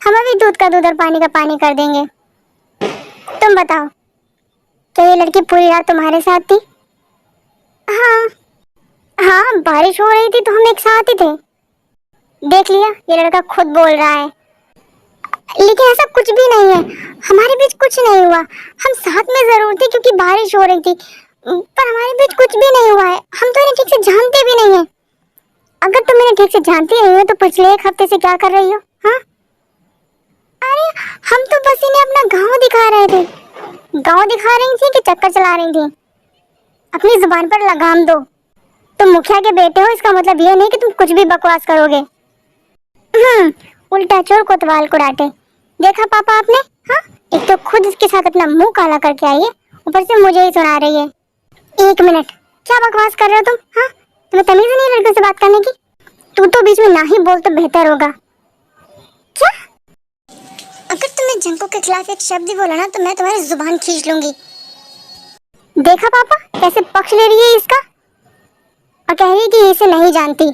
हम अभी दूध का दूध और पानी का पानी कर देंगे। तुम बताओ, क्या ये लड़की पूरी रात तुम्हारे साथ थी? हाँ हाँ, बारिश हो रही थी तो हम एक साथ ही थे। देख लिया, ये लड़का खुद बोल रहा है। लेकिन ऐसा कुछ भी नहीं है, हमारे बीच कुछ नहीं हुआ। हम साथ में जरूर थे क्योंकि बारिश हो रही थी, पर हमारे बीच कुछ भी नहीं हुआ है। हम तो इन्हें ठीक से जानते भी नहीं है। अगर तुम मैंने ठीक से जानती रही हो तो पिछले एक हफ्ते से क्या कर रही हो? हाँ, अरे हम तो बस इन्हें अपना गांव दिखा रहे थे। गांव दिखा रही थी कि चक्कर चला रही थी? अपनी जुबान पर लगाम दो। तुम मुखिया के बेटे हो, इसका मतलब ये नहीं कि तुम कुछ भी बकवास करोगे। उल्टा चोर कोतवाल को डांटे। देखा पापा आपने? हाँ, एक तो खुद इसके साथ अपना मुंह काला करके आई है, ऊपर से मुझे ही सुना रही है। एक मिनट, क्या बकवास कर रहे हो तुम? हाँ, तुम्हें तमीज नहीं लड़कियों से बात करने की? तू तो बीच में ना ही बोल तो बेहतर होगा। क्या? अगर तुमने जंको के खिलाफ एक शब्द ही बोला ना तो मैं तुम्हारी जुबान खींच लूंगी। देखा पापा कैसे पक्ष ले रही है इसका, और कह रही है कि इसे नहीं जानती।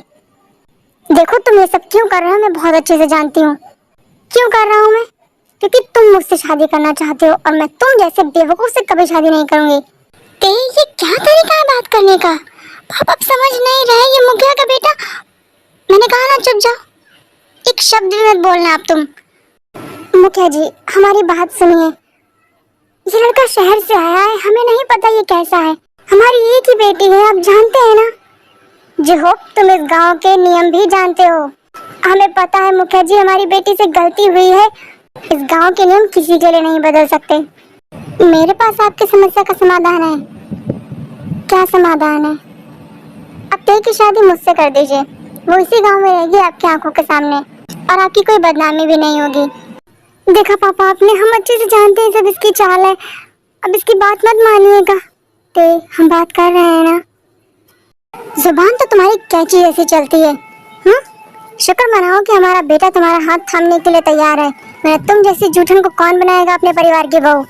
देखो तुम ये सब क्यों कर रहे हो मैं बहुत अच्छे से जानती हूँ। क्यों कर रहा हूँ मैं? क्योंकि तुम मुझसे शादी करना चाहते हो और मैं तुम जैसे बेवकूफ से कभी शादी नहीं करूंगी। ये क्या तरीका है बात करने का? पापा अब समझ नहीं रहे, ये मुखिया का बेटा। मैंने कहा ना चुप जाओ, एक शब्द भी मत बोलना आप तुम। मुखिया जी हमारी बात सुनिए, ये लड़का शहर से आया है, हमें नहीं पता ये कैसा है। हमारी एक ही बेटी है, आप जानते हैं ना। जी हो, तुम इस गांव के नियम भी जानते हो। हमें पता है मुखिया जी, हमारी बेटी से गलती हुई है। इस गांव के नियम किसी के लिए नहीं बदल सकते। मेरे पास आपकी समस्या का समाधान है। क्या समाधान है? अब तेरी की शादी मुझसे कर दीजिए, वो इसी गांव में रहेगी आपकी आंखों के सामने, और आपकी कोई बदनामी भी नहीं होगी। देखा पापा आपने, हम अच्छे से जानते हैं सब इसकी चाल है, अब इसकी बात मत मानिएगा। ते हम बात कर रहे हैं ना। जुबान तो तुम्हारी कैंची जैसी चलती है। शुक्र मनाओ कि हमारा बेटा तुम्हारा हाथ थामने के लिए तैयार है, वरना तुम जैसी जूठन को कौन बनाएगा अपने परिवार की बहू।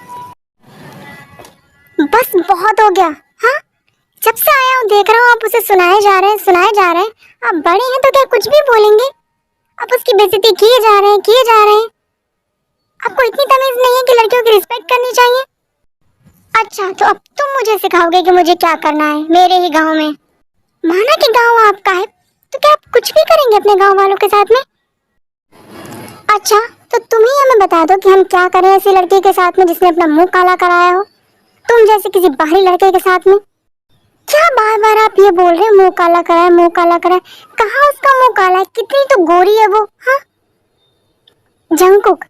बस बहुत हो गया। हाँ, जब से आया हूँ देख रहा हूँ आप उसे सुनाए जा रहे हैं। आप बड़े हैं तो क्या कुछ भी बोलेंगे? आप उसकी बेइज्जती किए जा रहे हैं। आपको इतनी तमीज नहीं है कि लड़कियों की रिस्पेक्ट करनी चाहिए? अच्छा, तो अब तुम मुझे सिखाओगे कि मुझे क्या करना है मेरे ही गाँव में? माना कि गाँव आपका है, तो क्या आप कुछ भी करेंगे अपने गाँव वालों के साथ में? अच्छा, तो तुम ही हमें बता दो कि हम क्या करें ऐसी लड़की के साथ में जिसने अपना मुंह काला कराया हो, तुम जैसे किसी बाहरी लड़के के साथ में। क्या बार बार आप ये बोल रहे हैं मुंह काला कराया? कहाँ उसका मुंह काला है? कितनी तो गोरी है वो। हाँ, जंकुक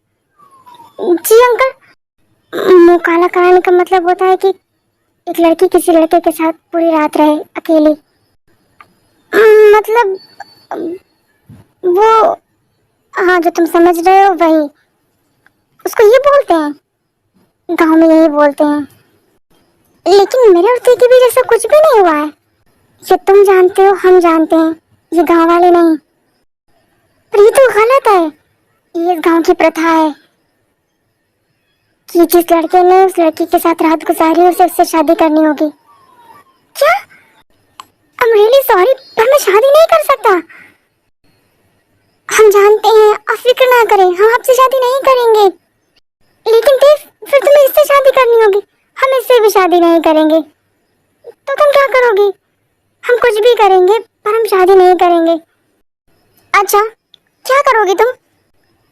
जी अंकल, मुंह काला कराने का मतलब होता है कि एक लड़की किसी लड़के के साथ पूरी रात रहे अकेली। मतलब वो, हाँ जो तुम समझ रहे हो वही, उसको ये बोलते हैं, गांव में यही बोलते हैं। लेकिन मेरे और तेरी भी जैसा कुछ भी नहीं हुआ है। ये तुम जानते हो, हम जानते हैं, ये गांव वाले नहीं। पर ये तो गलत है, ये इस गांव की प्रथा है कि जिस लड़के ने उस लड़की के साथ रात गुजारी उसे उससे शादी करनी होगी। क्या? I'm really sorry, पर मैं शादी नहीं कर सकता। हम जानते हैं, आप फिक्र ना करें, हम आपसे शादी नहीं करेंगे। लेकिन देख, फिर तुम्हें इससे शादी करनी होगी, हम इससे भी शादी नहीं करेंगे। तो तुम क्या करोगी? हम कुछ भी करेंगे पर हम शादी नहीं करेंगे। अच्छा, क्या करोगी तुम?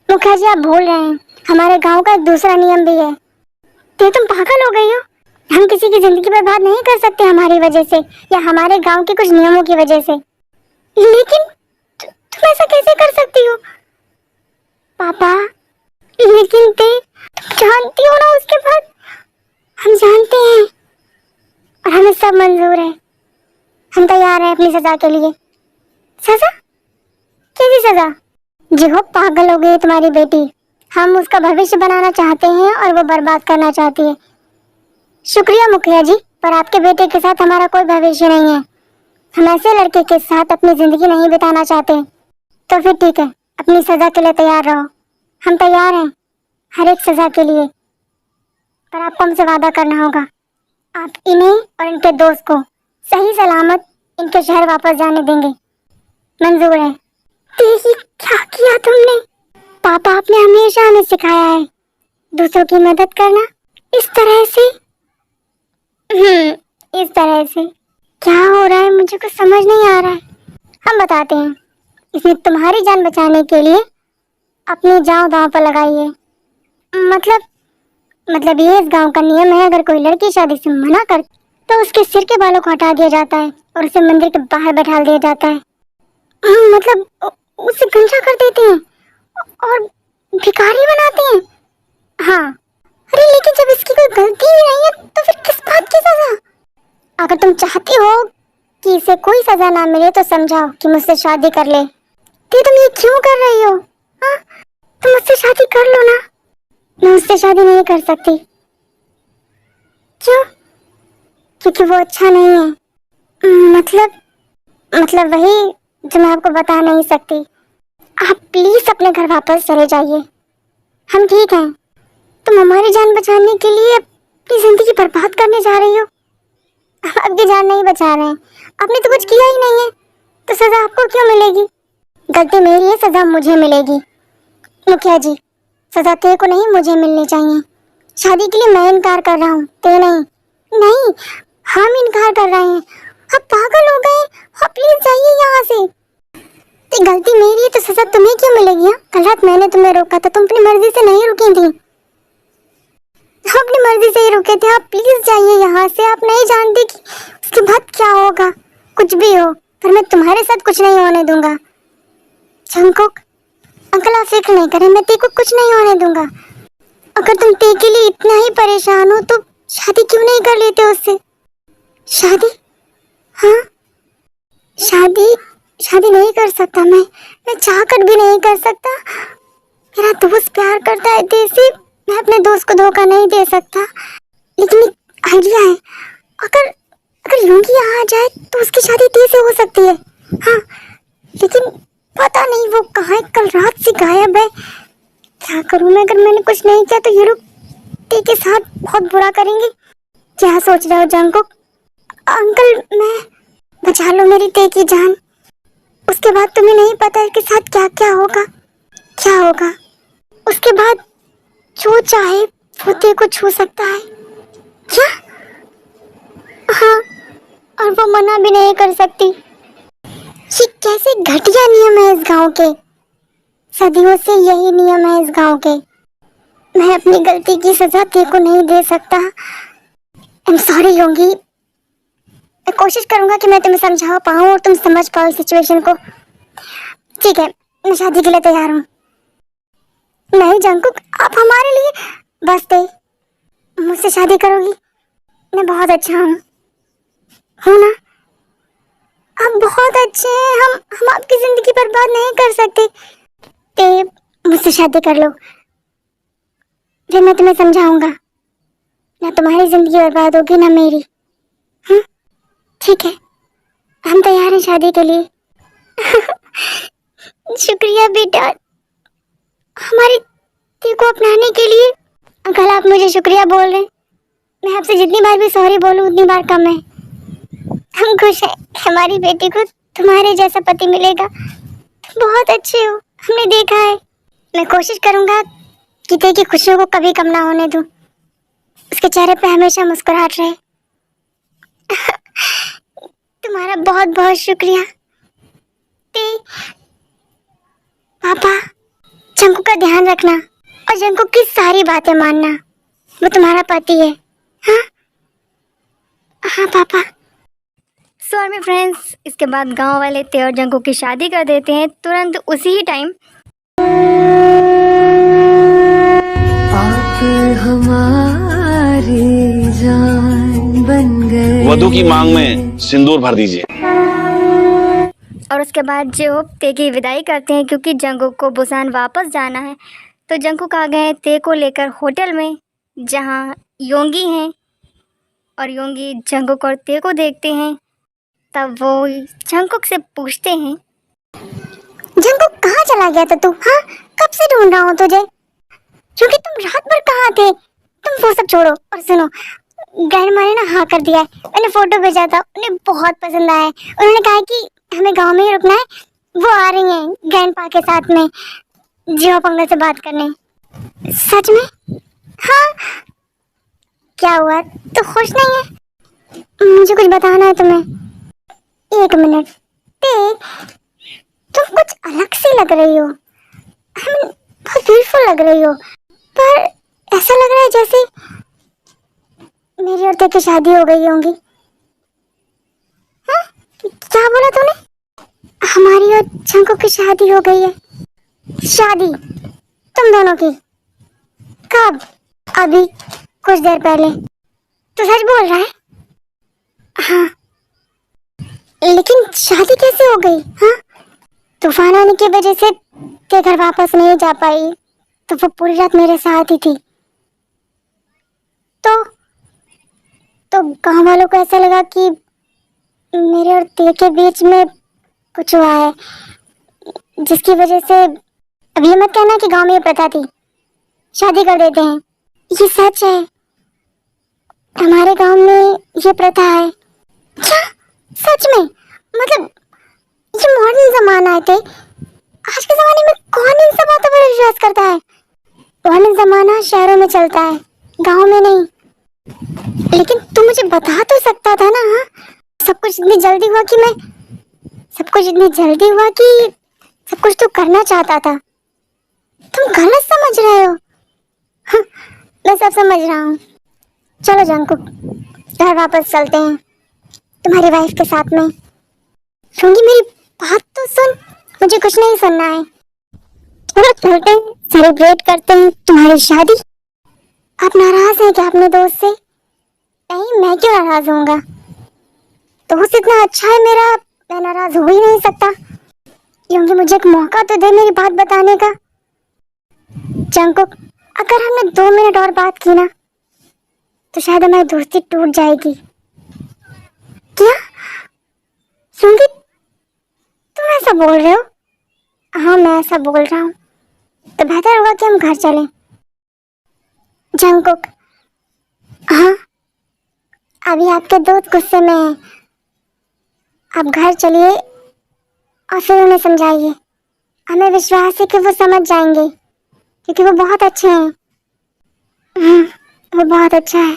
मुखिया जी आप भूल रहे हैं, हमारे गांव का एक दूसरा नियम भी है। तो तुम पागल हो गई हो? हम किसी की जिंदगी बर्बाद नहीं कर सकते हमारी वजह से या हमारे गांव के कुछ नियमों की वजह से। लेकिन तुम ऐसा कैसे कर सकती हो? पापा, लेकिन ते जानती हो ना उसके बाद? हम जानते हैं और हमें सब मंजूर है। हम तैयार हैं अपनी सजा के लिए। सजा? कैसी सजा? जी हो, पागल हो गई तुम्हारी बेटी। हम उसका भविष्य बनाना चाहते हैं और वो बर्बाद करना चाहती है। शुक्रिया मुखिया जी, पर आपके बेटे के साथ हमारा कोई भविष्य नहीं है। हम ऐसे लड़के के साथ अपनी जिंदगी नहीं बिताना चाहते। तो फिर ठीक है, अपनी सजा के लिए तैयार रहो। हम तैयार हैं हर एक सजा के लिए, पर आपको हमसे वादा करना होगा, आप इन्हें और इनके दोस्त को सही सलामत इनके शहर वापस जाने देंगे। मंजूर है? देखिए क्या किया तुमने? पापा आपने हमेशा हमें सिखाया है दूसरों की मदद करना, इस तरह से। इस तरह से क्या हो रहा है मुझे कुछ समझ नहीं आ रहा है। हम बताते हैं, इसने तुम्हारी जान बचाने के लिए अपनी जान दांव पर लगाई है। मतलब ये इस गांव का नियम है, अगर कोई लड़की शादी से मना कर तो उसके सिर के बालों को हटा दिया जाता है और उसे मंदिर के बाहर बैठा दिया जाता है। मतलब उसे गंजा कर देते हैं और भिखारी बनाते हैं। हाँ, अरे लेकिन जब इसकी कोई गलती ही नहीं है तो फिर किस बात की सजा? अगर तुम चाहती हो कि इसे कोई सजा ना मिले तो समझाओ कि मुझसे शादी कर ले। तो तुम ये क्यों कर रही हो? हाँ, तुम मुझसे शादी कर लो ना। मैं उससे शादी नहीं कर सकती। क्यों? क्योंकि वो अच्छा नहीं है। मतलब वही जो मैं आपको बता नहीं सकती। आप प्लीज अपने घर वापस चले जाइए। हम ठीक हैं। तुम हमारी जान बचाने के लिए अपनी जिंदगी बर्बाद करने जा रही हो। हम आपकी जान नहीं बचा रहे हैं। आपने तो कुछ किया ही नहीं है, तो सजा आपको क्यों मिलेगी? गलती मेरी है, सजा मुझे मिलेगी। मुखिया जी, सजा ते को नहीं, मुझे मिलनी चाहिए। शादी के लिए मैं इनकार कर रहा हूँ, ते नहीं। नहीं, हम इनकार कर रहे हैं। आप पागल हो गए? आप प्लीज जाइए यहाँ से। तो गलती मेरी है तो सजा तुम्हें क्यों मिलेगी? हाँ, कल रात मैंने तुम्हें रोका था, तुम अपनी मर्जी से नहीं रुकी थी। हम अपनी मर्जी से ही रुके थे। आप प्लीज जाइए यहाँ से। आप नहीं जानती कि उसके बाद क्या होगा। कुछ भी हो, पर मैं तुम्हारे साथ कुछ नहीं होने दूंगा। जंगकुक अंकल, आप फिक्र नहीं करें, मैं तेको कुछ नहीं होने दूंगा। अगर तुम ते के लिए इतना ही परेशान हो तो शादी क्यों नहीं कर लेते उससे? शादी? हाँ, शादी नहीं कर सकता मैं चाहकर भी नहीं कर सकता। मेरा दोस्त प्यार करता है ते से, मैं अपने दोस्त को धोखा नहीं दे सकता। लेकिन एक आइडिया है। अगर अगर योंगी यहाँ आ जाए तो उसकी शादी ते से हो सकती है। हाँ, लेकिन पता नहीं वो कहाँ है, कल रात से गायब है। क्या करूँ मैं? अगर मैंने कुछ नहीं किया तो ये लोग ते के साथ बहुत बुरा करेंगे। क्या सोच रहे हो जंगकुक? अंकल, मैं बचा लो मेरी ते की जान। उसके बाद तुम्हें नहीं पता है कि साथ क्या क्या होगा। क्या होगा उसके बाद? जो चाहे वो ते को छू सकता है। क्या? हाँ, और वो मना भी नहीं कर सकती। ये कैसे घटिया नियम है इस गांव के। सदियों से यही नियम है इस गांव के। मैं अपनी गलती की सजा ते को नहीं दे सकता। I am sorry Yoongi. मैं कोशिश करूंगा कि मैं तुम्हें समझा पाऊँ और तुम समझ पाओ सिचुएशन को। ठीक है, मैं शादी के लिए तैयार हूँ। नहीं जंगकुक, आप हमारे लिए बस ते मुझसे शादी करोगी? मैं बहुत अच्छा हूँ ना? आप बहुत अच्छे हैं। हम आपकी जिंदगी बर्बाद नहीं कर सकते। ते मुझसे शादी कर लो, फिर मैं तुम्हें समझाऊंगा। ना तुम्हारी जिंदगी बर्बाद होगी ना मेरी। हाँ, ठीक है, हम तैयार हैं शादी के लिए। शुक्रिया बेटा, हमारी ते को अपनाने के लिए। अंकल, आप मुझे शुक्रिया बोल रहे हैं। मैं आपसे जितनी बार भी सॉरी बोलूं उतनी बार कम है। हम खुश हैं कि हमारी बेटी को तुम्हारे जैसा पति मिलेगा। तुम बहुत अच्छे हो, हमने देखा है। मैं कोशिश करूंगा कि ते की खुशियों को कभी कम ना होने दूं। उसके चेहरे पे हमेशा मुस्कुराहट रहे। तुम्हारा बहुत बहुत शुक्रिया ते। पापा, जंगकुक का ध्यान रखना और जंगकुक की सारी बातें मानना। वो तुम्हारा पति है। हाँ हाँ पापा। सो आर्मी फ्रेंड्स, इसके बाद गांव वाले ते और जंगकुक की शादी कर देते हैं तुरंत उसी ही टाइम। आप हमारी जान बन गए। वधू की मांग में सिंदूर भर दीजिए। और उसके बाद जो ते की विदाई करते हैं क्योंकि जंगकुक को बुसान वापस जाना है। तो जंगकुक आ गए हैं ते को लेकर होटल में, जहां योंगी हैं। और योंगी जंगकुक और ते को देखते हैं। तब वो जंगकुक से पूछते हैं, जंगकुक कहाँ चला गया था तू? हाँ, कब से ढूंढ रहा हूँ तुझे। क्योंकि तुम रात भर कहाँ थे? तुम वो सब छोड़ो और सुनो। ग्रैंडमा ने ना हाँ कर दिया है। मैंने फोटो भेजा था, उन्हें बहुत पसंद आया है। उन्होंने कहा कि हमें गांव में ही रुकना है। वो आ रही हैं ग्रैंडपा के साथ में जियो पंगल से बात करने। सच में? हाँ। क्या हुआ, तो खुश नहीं है? मुझे कुछ बताना है तुम्हें। एक मिनट। ते, तुम कुछ अलग सी लग रही हो। बहुत ब्यूटीफुल लग रही हो, पर ऐसा लग रहा है जैसे मेरी और ते की शादी हो गई होंगी। हाँ? क्या बोला तूने? हमारी और जंकुक की शादी हो गई है। शादी तुम दोनों की? कब? अभी कुछ देर पहले। तो सच बोल रहा है? हाँ। लेकिन शादी कैसे हो गई? हाँ, तूफान आने की वजह से ते घर वापस नहीं जा पाई, तो वो पूरी रात मेरे साथ ही थी। तो गांव वालों को ऐसा लगा कि मेरे और ते के बीच में कुछ हुआ है, जिसकी वजह से अब ये मत कहना कि गांव में ये प्रथा थी, शादी कर देते हैं। ये सच है, हमारे गांव में ये प्रथा है। क्या? सच में? मतलब ये मॉडर्न जमाना है थे, आज के जमाने में कौन इन सब बातों पर विश्वास करता है? मॉडर्न जमाना शहरों में चलता है, गांव में नहीं। लेकिन तू मुझे बता तो सकता था ना। हाँ, सब कुछ इतनी जल्दी हुआ कि सब कुछ तू करना चाहता था। तुम गलत समझ रहे हो। हाँ, मैं सब समझ रहा हूँ। चलो जंकुक, घर वापस चलते हैं तुम्हारी वाइफ के साथ में। सुनगी, मेरी बात तो सुन, मुझे कुछ नहीं सुनना है। चलो चलते हैं, सेलिब्रेट करते हैं तुम्हारी शादी। आप नाराज हैं क्या अपने दोस्त से? नहीं, मैं क्यों नाराज होऊंगा? दोस्त इतना अच्छा है मेरा, मैं नाराज हो ही नहीं सकता। क्योंकि मुझे एक मौका तो दे मेरी बात बताने का। जंकुक, अगर हमने 2 मिनट और बात की ना, तो शायद हमारी दोस्ती टूट जाएगी। क्या? सुनगी, तुम ऐसा बोल रहे हो? हाँ, मैं ऐसा बोल रहा हूँ। तो बेहतर होगा कि हम घर चलें। जंकुक, हाँ, अभी आपके दोस्त गुस्से में हैं। आप घर चलिए और फिर उन्हें समझाइए। हमें विश्वास है कि वो समझ जाएंगे, क्योंकि वो बहुत अच्छे हैं। वो बहुत अच्छा है।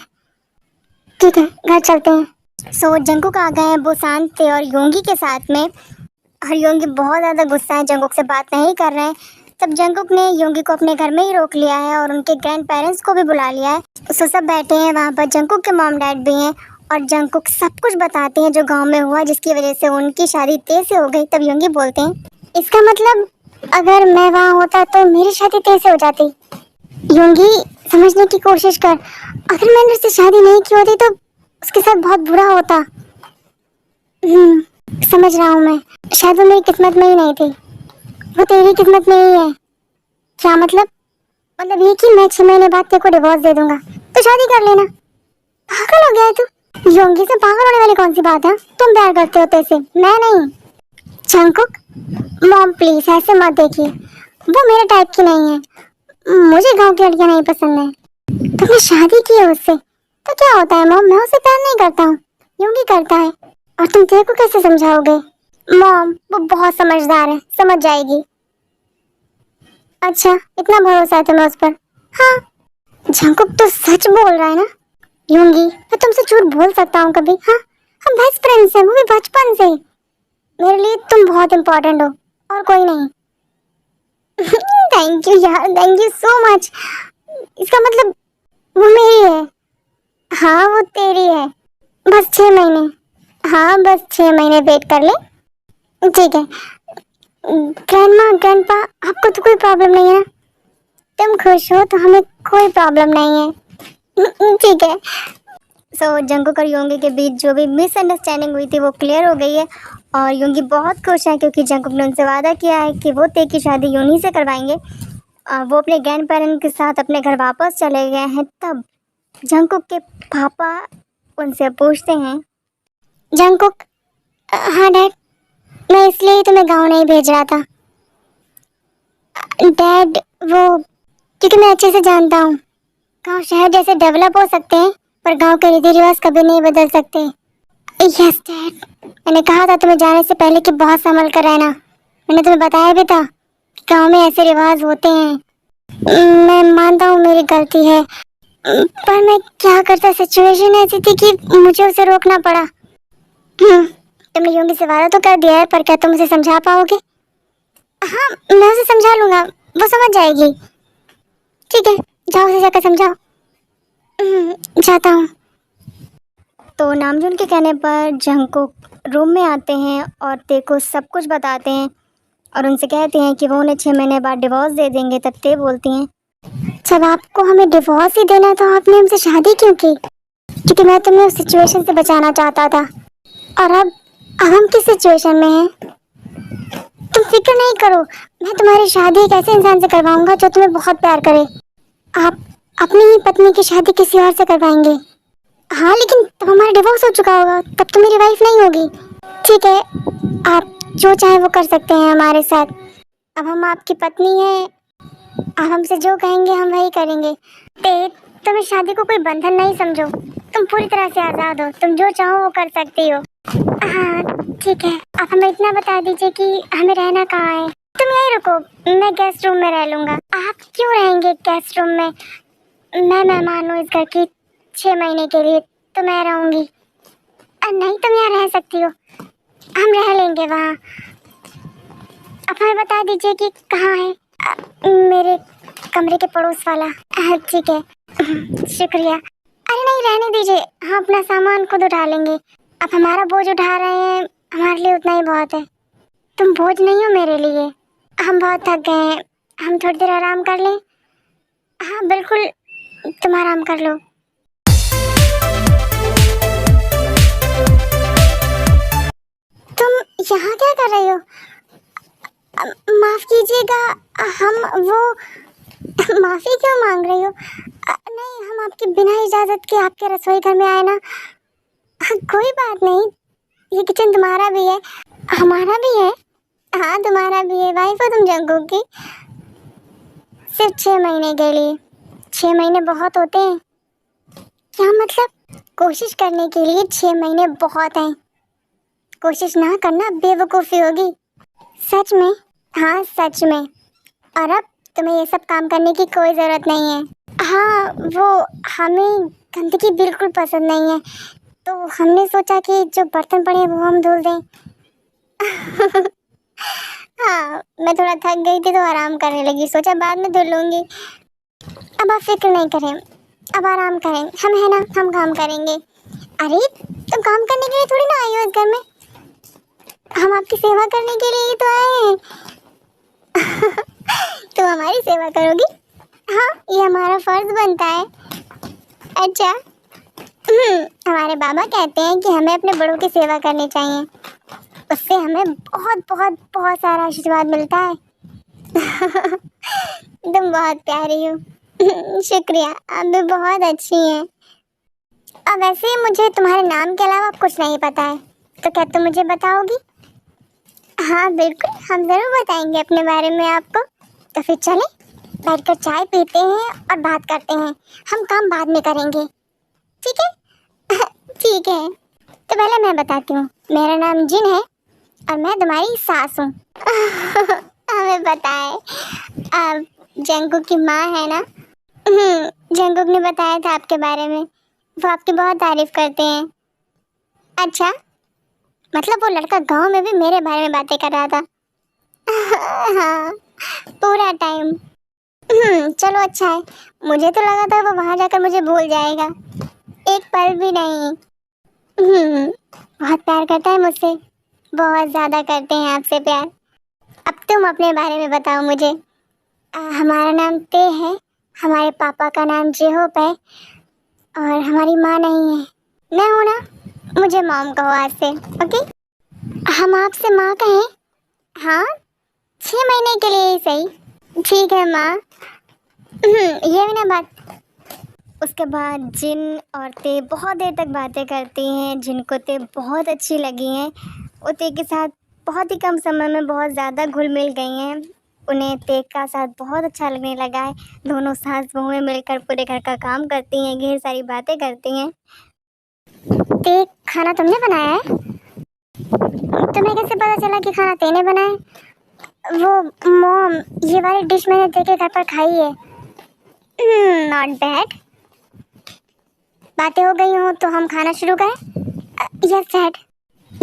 ठीक है, घर चलते हैं। सो जंकुक आ गए हैं बुसान और योंगी के साथ में, और योंगी बहुत ज़्यादा गुस्सा है, जंकुक से बात नहीं कर रहे हैं। तब जंकुक ने योंगी को अपने घर में ही रोक लिया है और उनके ग्रैंड पेरेंट्स को भी बुला लिया है। सो सब बैठे हैं वहाँ पर, जंकुक के मॉम डैड भी हैं, और जंकुक सब कुछ बताते हैं जो गांव में हुआ, जिसकी वजह से उनकी शादी तेज से हो गई। तब योंगी बोलते हैं, इसका मतलब अगर मैं वहाँ होता तो मेरी शादी तेज से हो जाती। योंगी, समझने की कोशिश कर, अगर मैंने उससे शादी नहीं की होती तो उसके साथ बहुत बुरा होता। समझ रहा हूँ मैं, शायद वो मेरी किस्मत में ही नहीं थी, वो तेरी किस्मत में ही है। क्या मतलब? मतलब ये कि मैं 6 महीने बाद तेरे को डिवोर्स दे दूंगा, तो शादी कर लेना। पागल हो गया है तू? योंगी से पागल होने वाली कौन सी बात है? तुम प्यार करते हो तेरे से, मैं नहीं। जंकुक, मॉम प्लीज ऐसे मत देखिए, वो मेरे टाइप की नहीं है। मुझे गांव की लड़कियां नहीं पसंद है। तुमने शादी की है उससे, तो क्या होता है मॉम? मैं उसे प्यार नहीं करता हूँ, योंगी करता है। और तुम तेरे को कैसे समझाओगे? मॉम, वो बहुत समझदार है, समझ जाएगी। अच्छा, इतना भरोसा है तुम्हें उस पर? हाँ। जंकुक तो सच बोल रहा है ना? योंगी, मैं तुमसे झूठ बोल सकता हूँ कभी? हाँ, हम बेस्ट फ्रेंड्स हैं, वो भी बचपन से। मेरे लिए तुम बहुत इम्पोर्टेंट हो, और कोई नहीं। थैंक यू यार, थैंक यू सो मच। इसका मतलब वो मेरी है? हाँ, वो तेरी है। बस 6 महीने। हाँ, बस 6 महीने वेट कर ले। ठीक है। ग्रैंडमा, ग्रैंडपा, आपको तो कोई प्रॉब्लम नहीं है ना? तुम खुश हो तो हमें कोई प्रॉब्लम नहीं है। ठीक है। सो जंकुक और योंगी के बीच जो भी मिसअंडरस्टैंडिंग हुई थी वो क्लियर हो गई है, और योंगी बहुत खुश है क्योंकि जंकुक ने उनसे वादा किया है कि वो ते की शादी योनी से करवाएंगे। वो अपने ग्रैंड पेरेंट के साथ अपने घर वापस चले गए हैं। तब जंकुक के पापा उनसे पूछते हैं, जंकुक, हाँ डैड, मैं इसलिए ही तुम्हें गाँव नहीं भेज रहा था। डैड, वो क्योंकि मैं अच्छे से जानता हूँ, गांव शहर जैसे डेवलप हो सकते हैं, पर गांव के रीति रिवाज कभी नहीं बदल सकते। यस डैड, मैंने कहा था तुम्हें जाने से पहले कि बहुत संभल कर रहना। मैंने तुम्हें बताया भी था कि गांव में ऐसे रिवाज होते हैं। मैं मानता हूँ मेरी गलती है, पर मैं क्या करता, सिचुएशन ऐसी थी कि मुझे उसे रोकना पड़ा। तुमने योंगी से वादा तो कर दिया है, पर क्या तुम उसे समझा पाओगे? हाँ, मैं उसे समझा लूंगा, वो समझ जाएगी। ठीक है, जाओ उसे जाकर समझाओ। जाता हूँ। तो नामजून के कहने पर जंकुक रूम में आते हैं और ते को सब कुछ बताते हैं और उनसे कहते हैं कि वो उन्हें 6 महीने बाद डिवोर्स दे देंगे। तब ते बोलती हैं, जब आपको हमें डिवोर्स ही देना तो आपने हमसे शादी क्यों की? क्योंकि मैं तुम्हें उस सिचुएशन से बचाना चाहता था। और अब हम किस सिचुएशन में हैं? तुम फिक्र नहीं करो, मैं तुम्हारी शादी एक ऐसे इंसान से करवाऊंगा जो तुम्हें बहुत प्यार करे। आप अपनी ही पत्नी की शादी किसी और से करवाएंगे। हाँ, लेकिन तब हमारा डिवोर्स हो चुका होगा, तब तो मेरी वाइफ नहीं होगी। ठीक है, आप जो चाहे वो कर सकते हैं हमारे साथ। अब हम आपकी पत्नी हैं, आप हमसे जो कहेंगे हम वही करेंगे। तुम इस शादी को कोई बंधन नहीं समझो, तुम पूरी तरह से आज़ाद हो, तुम जो चाहो वो कर सकती हो। हाँ ठीक है, आप हमें इतना बता दीजिए कि हमें रहना कहाँ है। तुम यहीं रुको, मैं गेस्ट रूम में रह लूँगा। आप क्यों रहेंगे गेस्ट रूम में? मैं मेहमान हूँ इस घर की 6 महीने के लिए, तो मैं रहूँगी। नहीं, तुम यहाँ रह सकती हो, हम रह लेंगे वहाँ। आप हमें बता दीजिए कि कहाँ है। मेरे कमरे के पड़ोस वाला। ठीक है, शुक्रिया। अरे नहीं, रहने दीजिए, हम अपना सामान खुद उठा लेंगे। आप हमारा बोझ उठा रहे हैं, हमारे लिए उतना ही बहुत है। तुम बोझ नहीं हो मेरे लिए। हम बहुत थक गए हैं, हम थोड़ी देर आराम कर लें। हाँ बिल्कुल, तुम आराम कर लो। तुम यहाँ क्या कर रही हो? माफ कीजिएगा, हम वो माफी क्यों मांग रही हो? नहीं, हम आपके बिना इजाजत के आपके रसोई घर में आए ना। कोई बात नहीं, ये किचन तुम्हारा भी है, हमारा भी है। हाँ तुम्हारा भी है, वाइफ हो तुम जंगू की। सिर्फ 6 महीने के लिए। 6 महीने बहुत होते हैं। क्या मतलब? कोशिश करने के लिए 6 महीने बहुत हैं। कोशिश ना करना बेवकूफ़ी होगी। सच में? हाँ सच में। और अब तुम्हें ये सब काम करने की कोई ज़रूरत नहीं है। हाँ, वो हमें गंदगी बिल्कुल पसंद नहीं है, तो हमने सोचा कि जो बर्तन पड़े हैं वो हम धुल दें। हाँ, मैं थोड़ा थक गई थी तो आराम करने लगी, सोचा बाद में धुल लूँगी। अब आप फिक्र नहीं करें, अब आराम करें, हम है ना, हम काम करेंगे। अरे तुम काम करने के लिए थोड़ी ना आई हो इस घर में, हम आपकी सेवा करने के लिए ही तो आए हैं। तुम हमारी सेवा करोगी? हाँ, ये हमारा फर्ज बनता है। अच्छा, हमारे बाबा कहते हैं कि हमें अपने बड़ों की सेवा करनी चाहिए, उससे हमें बहुत बहुत बहुत सारा आशीर्वाद मिलता है। तुम बहुत प्यारी हो। शुक्रिया, आप भी बहुत अच्छी हैं। अब वैसे मुझे तुम्हारे नाम के अलावा कुछ नहीं पता है, तो क्या तुम मुझे बताओगी? हाँ बिल्कुल, हम ज़रूर बताएंगे अपने बारे में आपको। तो फिर चलें, बैठकर चाय पीते हैं और बात करते हैं। हम काम बाद में करेंगे, ठीक है? ठीक है, तो पहले मैं बताती हूँ, मेरा नाम जिन है और मैं तुम्हारी सास हूँ। हमें पता है, आप जंगू की माँ है ना? जंगू ने बताया था आपके बारे में, वो आपकी बहुत तारीफ करते हैं। अच्छा, मतलब वो लड़का गांव में भी मेरे बारे में बातें कर रहा था। हाँ, पूरा टाइम। चलो अच्छा है, मुझे तो लगा था वो वहाँ जाकर मुझे भूल जाएगा, एक पल भी नहीं। बहुत प्यार करता है मुझसे, बहुत ज़्यादा करते हैं आपसे प्यार। अब तुम अपने बारे में बताओ मुझे। हमारा नाम ते है, हमारे पापा का नाम जेहोप है और हमारी माँ नहीं है। मैं हूँ ना, मुझे मॉम कहो आज से, ओके? हम आपसे माँ कहें? हाँ, 6 महीने के लिए ही सही। ठीक है माँ। ये भी ना बात। उसके बाद जिन और ते बहुत देर तक बातें करती हैं, जिनको ते बहुत अच्छी लगी हैं। वो ते के साथ बहुत ही कम समय में बहुत ज़्यादा घुल मिल गई हैं। उन्हें ते का साथ बहुत अच्छा लगने लगा है। दोनों सास बहुएं मिलकर पूरे घर का काम करती हैं, ढेर सारी बातें करती हैं। ते, खाना तुमने बनाया है? तुम्हें कैसे पता चला कि खाना तेने बनाया? वो मॉम, ये वाली डिश मैंने ते के घर पर खाई है। Not bad. बातें हो गई हों तो हम खाना शुरू करें? Yes dad.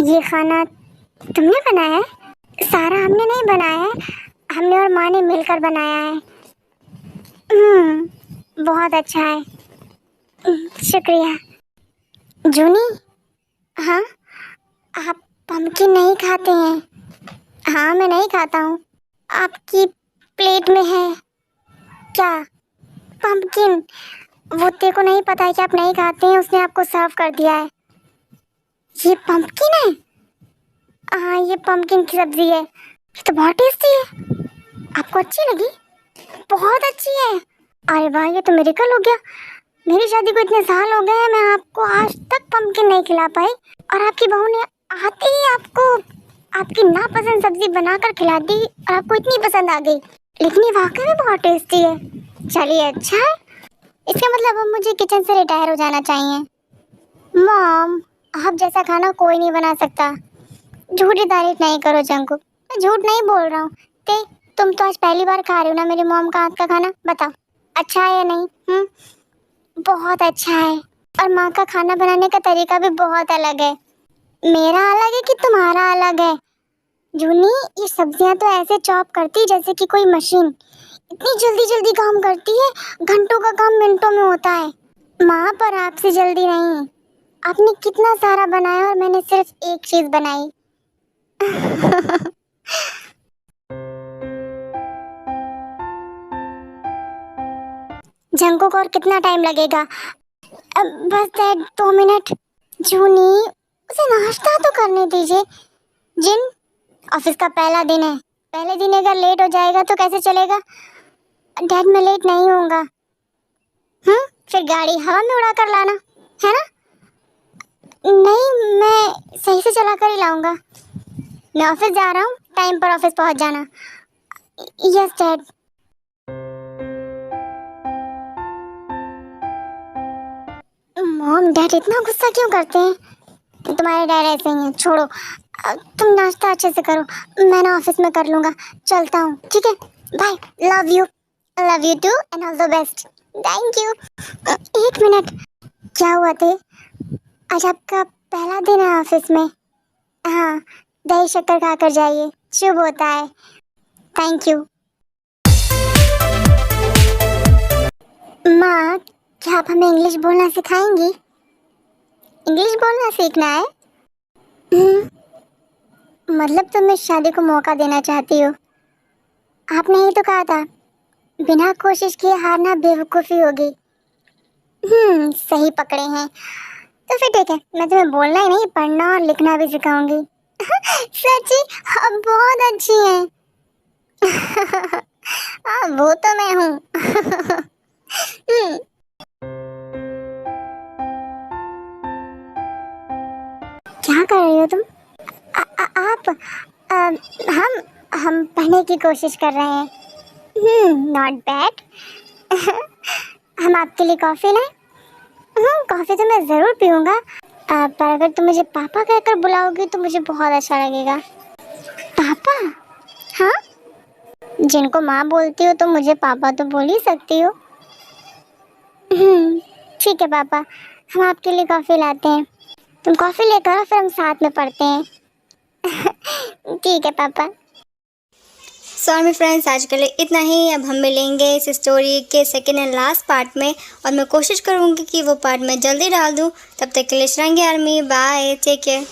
ये खाना तुमने बनाया है? सारा हमने नहीं बनाया है, हमने और माँ ने मिलकर बनाया है। बहुत अच्छा है, शुक्रिया। जूनी, हाँ आप पंपकिन नहीं खाते हैं। हाँ, मैं नहीं खाता हूँ। आपकी प्लेट में है क्या पंपकिन? वो तेरे को नहीं पता है कि आप नहीं खाते हैं, उसने आपको सर्व कर दिया है। ये पंपकिन है? हाँ, ये पंपकिन की सब्जी है। ये तो बहुत टेस्टी है। आपको अच्छी लगी? बहुत अच्छी है। अरे वाह, ये तो मिरेकल हो गया। मेरी शादी को इतने साल हो गए हैं, मैं आपको आज तक पंपकिन नहीं खिला पाई, और आपकी बहू ने आते ही आपको आपकी नापसंद सब्जी बनाकर खिला दी और आपको इतनी पसंद आ गई। लेकिन ये वाकई में बहुत टेस्टी है। चलिए, अच्छा है। इसका मतलब अब मुझे किचन से रिटायर हो जाना चाहिए। मॉम, आप जैसा खाना कोई नहीं बना सकता। झूठी तारीफ नहीं करो जंकुक, मैं झूठ नहीं बोल रहा हूँ। तुम तो आज पहली बार खा रहे हो ना मेरी मॉम का हाथ का खाना। बताओ, अच्छा है या नहीं? बहुत अच्छा है। और माँ का खाना बनाने का तरीका भी बहुत अलग है। मेरा अलग है कि तुम्हारा अलग है? जूनी, ये सब्जियां तो ऐसे चॉप करती जैसे कि कोई मशीन। इतनी जल्दी जल्दी काम करती है, घंटों का काम मिनटों में होता है। माँ, पर आपसे जल्दी नहीं। आपने कितना सारा बनाया और मैंने सिर्फ एक चीज बनाई। जंकुक, और कितना टाइम लगेगा? बस 2 मिनट। जूनी, उसे नाश्ता तो करने दीजिए। जिन, ऑफिस का पहला दिन है। पहले दिन अगर लेट हो जाएगा तो कैसे चलेगा? डैड, मैं लेट नहीं होऊंगा। फिर गाड़ी हवा में उड़ा कर लाना है ना? नहीं, मैं सही से चला कर ही लाऊंगा। मैं ऑफिस जा रहा हूँ, टाइम पर ऑफिस पहुँच जाना। Yes dad. मॉम, डैड इतना गुस्सा क्यों करते हैं? तुम्हारे डैड ऐसे ही हैं, छोड़ो। तुम नाश्ता अच्छे से करो, मैं ना ऑफिस में कर लूँगा। चलता हूँ, ठीक है? Bye. Love you too and all the best. Thank you. 1 minute, क्या हुआ थे? आज आपका पहला दिन है ऑफिस में। हाँ, दही शक्कर खाकर जाइए, शुभ होता है। Thank you. माँ, क्या आप हमें इंग्लिश बोलना सिखाएंगी? इंग्लिश बोलना सीखना है? मतलब तुम इस शादी को मौका देना चाहती हो? आपने ही तो कहा था, बिना कोशिश किए हारना बेवकूफ़ी होगी। सही पकड़े हैं। तो फिर ठीक है, मैं तुम्हें बोलना ही नहीं, पढ़ना और लिखना भी सिखाऊंगी। सच्ची? आप बहुत अच्छी हैं। हाँ, वो तो मैं हूँ। क्या कर रही हो तुम? आप हम पढ़ने की कोशिश कर रहे हैं। Not bad. हम आपके लिए कॉफ़ी लाएं? कॉफ़ी तो मैं ज़रूर पीऊँगा, पर अगर तुम मुझे पापा कहकर बुलाओगी तो मुझे बहुत अच्छा लगेगा। पापा? हाँ, जिनको माँ बोलती हो तो मुझे पापा तो बोल ही सकती हो। ठीक है पापा, हम आपके लिए कॉफ़ी लाते हैं। तुम कॉफ़ी लेकर आओ, फिर हम साथ में पढ़ते हैं। ठीक है पापा। सो मेरे फ्रेंड्स, आज के लिए इतना ही। अब हम मिलेंगे इस स्टोरी के सेकेंड एंड लास्ट पार्ट में, और मैं कोशिश करूँगी कि वो पार्ट मैं जल्दी डाल दूँ। तब तक के लिए शरंगी आर्मी, बाय, टेक केयर।